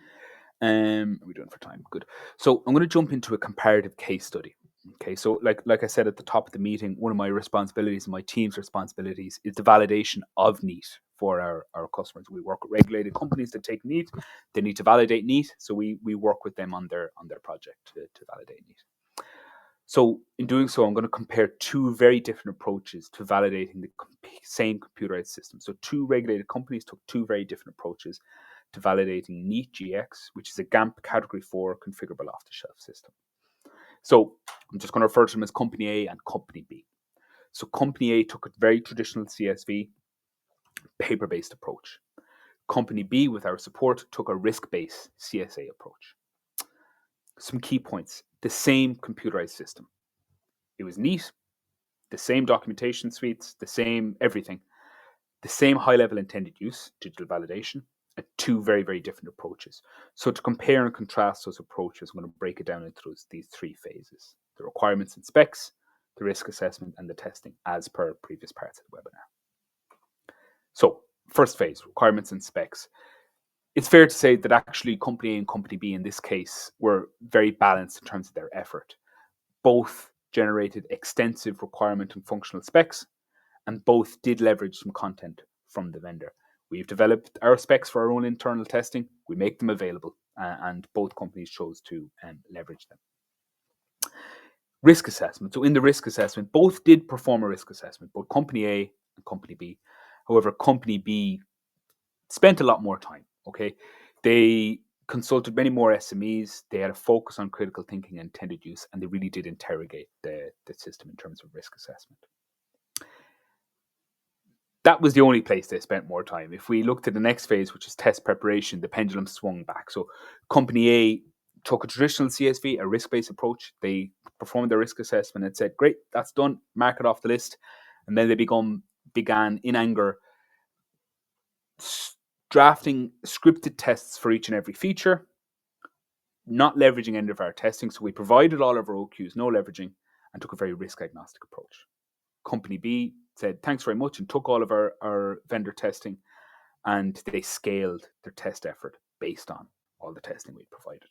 are we doing for time? Good. So I'm going to jump into a comparative case study. Okay, so like I said at the top of the meeting, one of my responsibilities and my team's responsibilities is the validation of Kneat for our customers. We work with regulated companies that take Kneat. They need to validate Kneat, so we work with them on their project to validate Kneat. So in doing so, I'm going to compare two very different approaches to validating the same computerized system. So two regulated companies took two very different approaches to validating Kneat Gx, which is a GAMP Category 4 configurable off-the-shelf system. So I'm just going to refer to them as Company A and Company B. So Company A took a very traditional CSV, paper-based approach. Company B, with our support, took a risk-based CSA approach. Some key points. The same computerized system. It was Kneat, the same documentation suites, the same everything, the same high-level intended use, digital validation, and two very, very different approaches. So to compare and contrast those approaches, I'm going to break it down into these three phases: the requirements and specs, the risk assessment, and the testing, as per previous parts of the webinar. So first phase, requirements and specs. It's fair to say that actually Company A and Company B in this case were very balanced in terms of their effort. Both generated extensive requirement and functional specs, and both did leverage some content from the vendor. We've developed our specs for our own internal testing. We make them available, and both companies chose to leverage them. Risk assessment. So in the risk assessment, both did perform a risk assessment, both Company A and Company B. However, Company B spent a lot more time, okay? They consulted many more SMEs. They had a focus on critical thinking and intended use, and they really did interrogate the system in terms of risk assessment. That was the only place they spent more time. If we looked at the next phase, which is test preparation, the pendulum swung back. So Company A took a traditional CSV, a risk-based approach. They performed their risk assessment and said, great, that's done, mark it off the list. And then they began in anger drafting scripted tests for each and every feature, not leveraging any of our testing. So we provided all of our OQs, no leveraging, and took a very risk-agnostic approach. Company B said, thanks very much, and took all of our vendor testing, and they scaled their test effort based on all the testing we provided.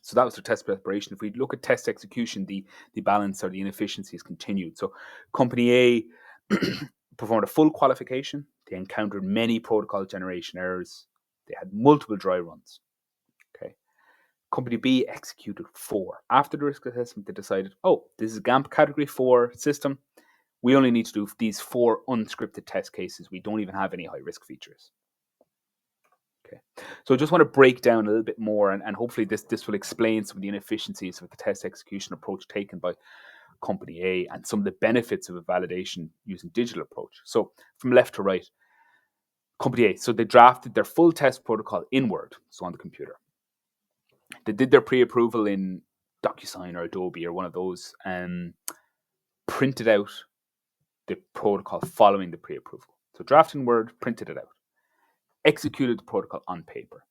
So that was their test preparation. If we look at test execution, the balance or the inefficiencies continued. So Company A performed a full qualification. They encountered many protocol generation errors. They had multiple dry runs. Okay. Company B executed 4. After the risk assessment, they decided, oh, this is a GAMP Category 4 system. We only need to do these 4 unscripted test cases. We don't even have any high-risk features. Okay. So I just want to break down a little bit more, and hopefully this will explain some of the inefficiencies of the test execution approach taken by Company A and some of the benefits of a validation using digital approach. So from left to right, Company A, so they drafted their full test protocol in Word, so on the computer. They did their pre-approval in DocuSign or Adobe or one of those, and printed out the protocol following the pre-approval. So drafted in Word, printed it out, executed the protocol on paper.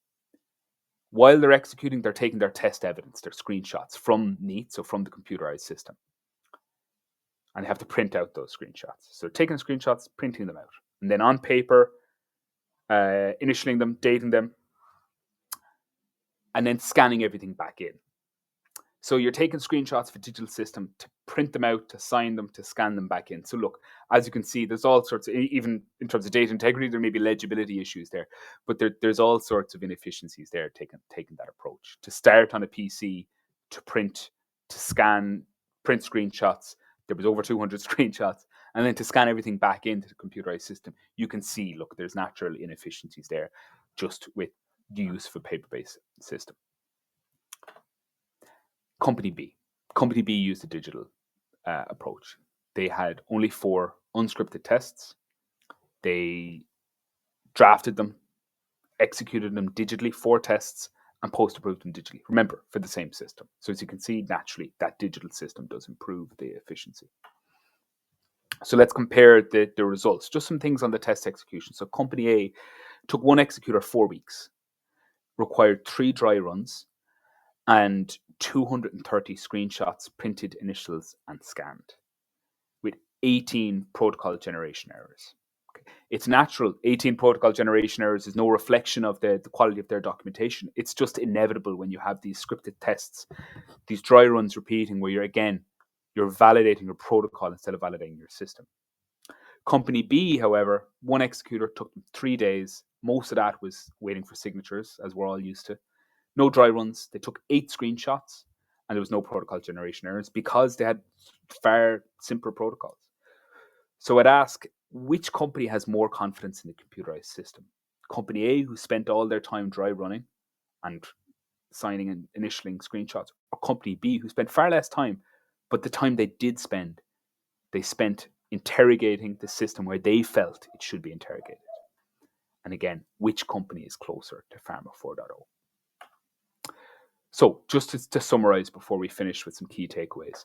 While they're executing, they're taking their test evidence, their screenshots from Kneat, so from the computerized system. And they have to print out those screenshots. So taking screenshots, printing them out. And then on paper, initialing them, dating them, and then scanning everything back in. So you're taking screenshots of a digital system to print them out, to sign them, to scan them back in. So look, as you can see, there's all sorts of, even in terms of data integrity, there may be legibility issues there, but there's all sorts of inefficiencies there taking that approach. To start on a PC, to print, to scan, print screenshots, there was over 200 screenshots, and then to scan everything back into the computerized system, you can see, look, there's natural inefficiencies there just with the use of a paper-based system. Company B. Company B used a digital approach. They had only 4 unscripted tests. They drafted them, executed them digitally, 4 tests, and post-approved them digitally. Remember, for the same system. So as you can see, naturally, that digital system does improve the efficiency. So let's compare the results. Just some things on the test execution. So Company A took one executor 4 weeks, required 3 dry runs, and 230 screenshots, printed initials, and scanned, with 18 protocol generation errors. Okay. It's natural. 18 protocol generation errors is no reflection of the quality of their documentation. It's just inevitable when you have these scripted tests, these dry runs repeating, where you're validating your protocol instead of validating your system. Company B, however, one executor took them 3 days. Most of that was waiting for signatures, as we're all used to. No dry runs. They took 8 screenshots, and there was no protocol generation errors because they had far simpler protocols. So I'd ask, which company has more confidence in the computerized system? Company A, who spent all their time dry running and signing and initialing screenshots, or Company B, who spent far less time, but the time they did spend, they spent interrogating the system where they felt it should be interrogated. And again, which company is closer to Pharma 4.0? So just to summarize before we finish with some key takeaways.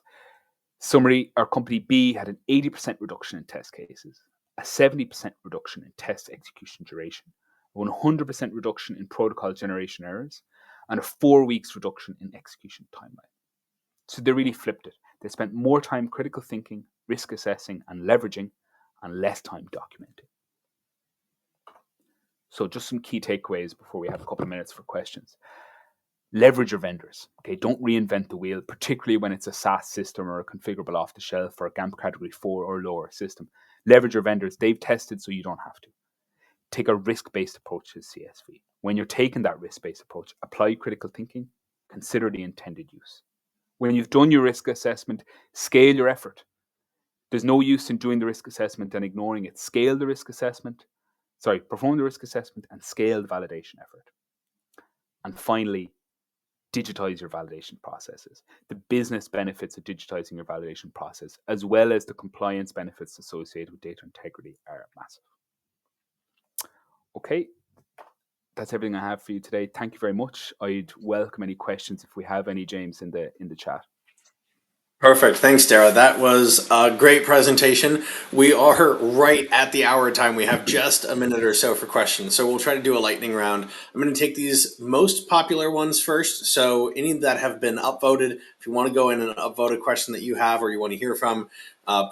Summary, our Company B had an 80% reduction in test cases, a 70% reduction in test execution duration, a 100% reduction in protocol generation errors, and a 4 weeks reduction in execution timeline. So they really flipped it. They spent more time critical thinking, risk assessing, and leveraging, and less time documenting. So just some key takeaways before we have a couple of minutes for questions. Leverage your vendors. Okay, don't reinvent the wheel, particularly when it's a SaaS system or a configurable off the shelf or a GAMP category 4 or lower system. Leverage your vendors. They've tested, so you don't have to. Take a risk-based approach to CSV. When you're taking that risk-based approach, apply critical thinking, consider the intended use. When you've done your risk assessment, scale your effort. There's no use in doing the risk assessment and ignoring it. Perform the risk assessment and scale the validation effort. And finally, digitize your validation processes. The business benefits of digitizing your validation process, as well as the compliance benefits associated with data integrity, are massive. Okay, that's everything I have for you today. Thank you very much. I'd welcome any questions if we have any, James, in the chat. Perfect. Thanks, Darragh. That was a great presentation. We are right at the hour time. We have just a minute or so for questions. So we'll try to do a lightning round. I'm going to take these most popular ones first. So any that have been upvoted, if you want to go in and upvote a question that you have or you want to hear from,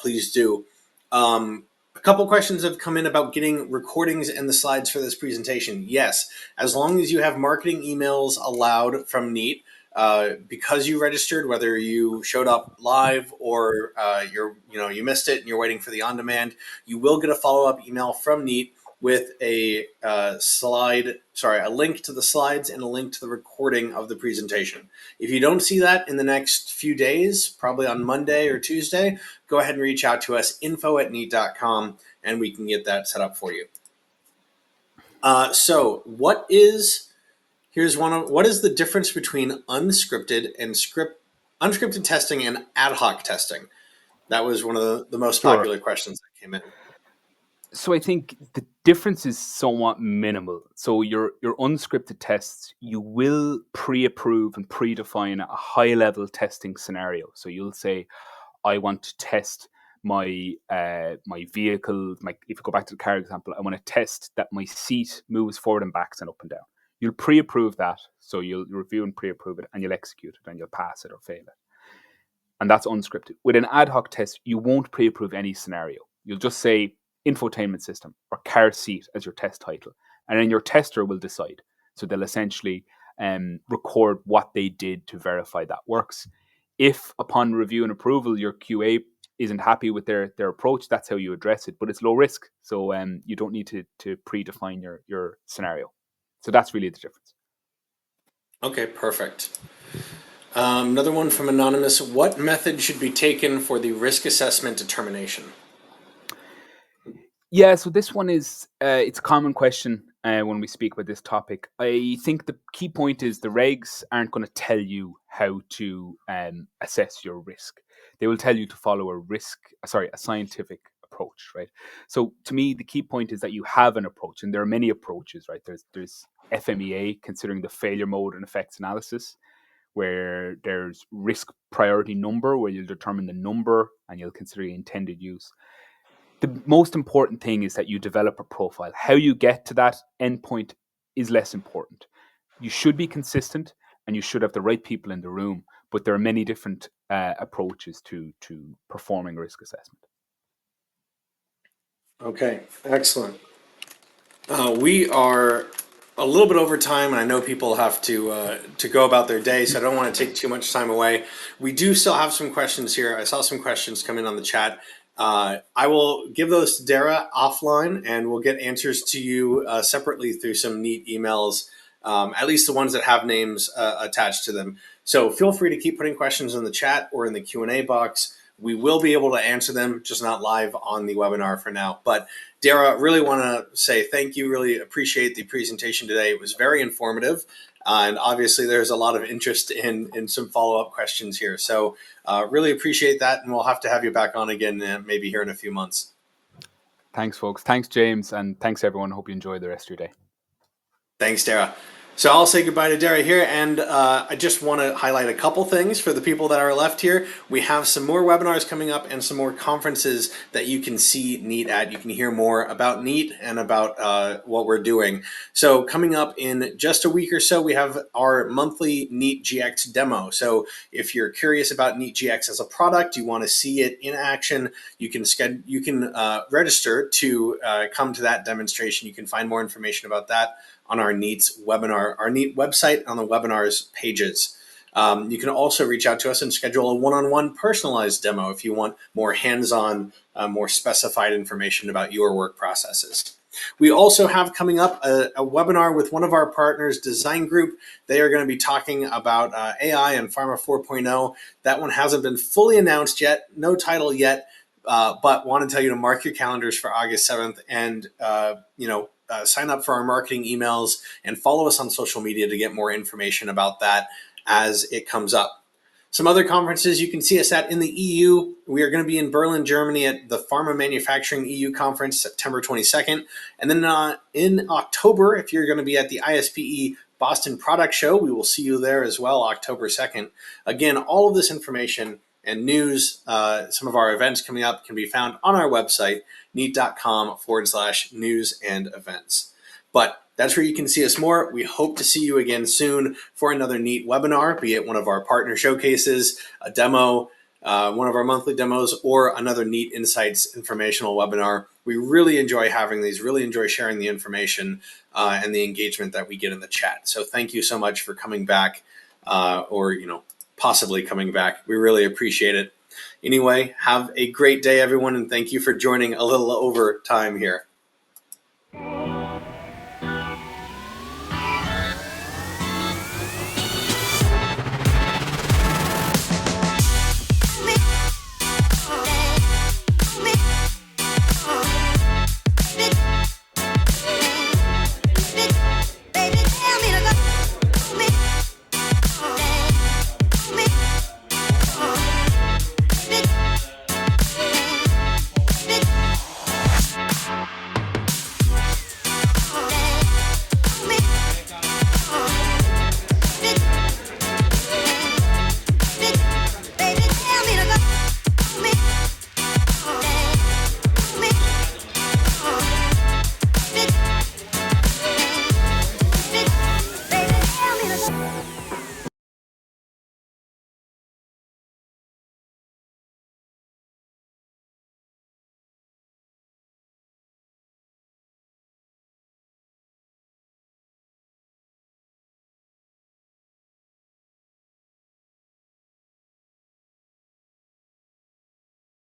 please do. A couple questions have come in about getting recordings and the slides for this presentation. Yes, as long as you have marketing emails allowed from Kneat, because you registered, whether you showed up live or you missed it and you're waiting for the on demand, you will get a follow up email from Kneat with a link to the slides and a link to the recording of the presentation. If you don't see that in the next few days, probably on Monday or Tuesday, go ahead and reach out to us, info@kneat.com, and we can get that set up for you. So what is the difference between unscripted testing and ad hoc testing? That was one of the most Sure. popular questions that came in. So I think the difference is somewhat minimal. So your unscripted tests, you will pre-approve and predefine a high-level testing scenario. So you'll say, I want to test my vehicle. If you go back to the car example, I want to test that my seat moves forward and backs and up and down. You'll pre-approve that, so you'll review and pre-approve it, and you'll execute it, and you'll pass it or fail it. And that's unscripted. With an ad hoc test, you won't pre-approve any scenario. You'll just say infotainment system or car seat as your test title, and then your tester will decide. So they'll essentially record what they did to verify that works. If upon review and approval your QA isn't happy with their approach, that's how you address it. But it's low risk, so you don't need to predefine your scenario. So that's really the difference. Okay, perfect. Another one from Anonymous. What method should be taken for the risk assessment determination? Yeah, so this one is it's a common question when we speak about this topic. I think the key point is the regs aren't going to tell you how to assess your risk. They will tell you to follow a scientific approach, right? So to me, the key point is that you have an approach, and there are many approaches, right? There's FMEA, considering the failure mode and effects analysis, where there's risk priority number, where you'll determine the number and you'll consider the intended use. The most important thing is that you develop a profile. How you get to that endpoint is less important. You should be consistent and you should have the right people in the room, but there are many different approaches to performing risk assessment. Okay, excellent. We are a little bit over time, and I know people have to go about their day, so I don't want to take too much time away. We do still have some questions here. I saw some questions come in on the chat. I will give those to Darragh offline, and we'll get answers to you separately through some neat emails, at least the ones that have names attached to them. So feel free to keep putting questions in the chat or in the Q&A box. We will be able to answer them, just not live on the webinar for now. But Darragh, really want to say thank you. Really appreciate the presentation today. It was very informative. And obviously, there's a lot of interest in some follow-up questions here. So really appreciate that. And we'll have to have you back on again, maybe here in a few months. Thanks, folks. Thanks, James. And thanks, everyone. Hope you enjoy the rest of your day. Thanks, Darragh. So I'll say goodbye to Darragh here, and I just want to highlight a couple things for the people that are left here. We have some more webinars coming up and some more conferences that you can see Kneat at. You can hear more about Kneat and about what we're doing. So coming up in just a week or so, we have our monthly Kneat Gx demo. So if you're curious about Kneat Gx as a product, you want to see it in action, you can register to come to that demonstration. You can find more information about that on our Kneat's webinar, our Kneat website on the webinars pages. You can also reach out to us and schedule a one-on-one personalized demo if you want more hands-on, more specified information about your work processes. We also have coming up a webinar with one of our partners, Design Group. They are going to be talking about AI and Pharma 4.0. That one hasn't been fully announced yet, no title yet, but want to tell you to mark your calendars for August 7th and, sign up for our marketing emails and follow us on social media to get more information about that as it comes up. Some other conferences you can see us at in the EU. We are going to be in Berlin, Germany at the Pharma Manufacturing EU Conference, September 22nd. And then in October, if you're going to be at the ISPE Boston Product Show, we will see you there as well, October 2nd. Again, all of this information and news, some of our events coming up can be found on our website, kneat.com/news and events. But that's where you can see us more. We hope to see you again soon for another Kneat webinar, be it one of our partner showcases, a demo, one of our monthly demos, or another Kneat Insights informational webinar. We really enjoy having these, really enjoy sharing the information and the engagement that we get in the chat. So thank you so much for coming back or possibly coming back. We really appreciate it. Anyway, have a great day, everyone, and thank you for joining a little over time here.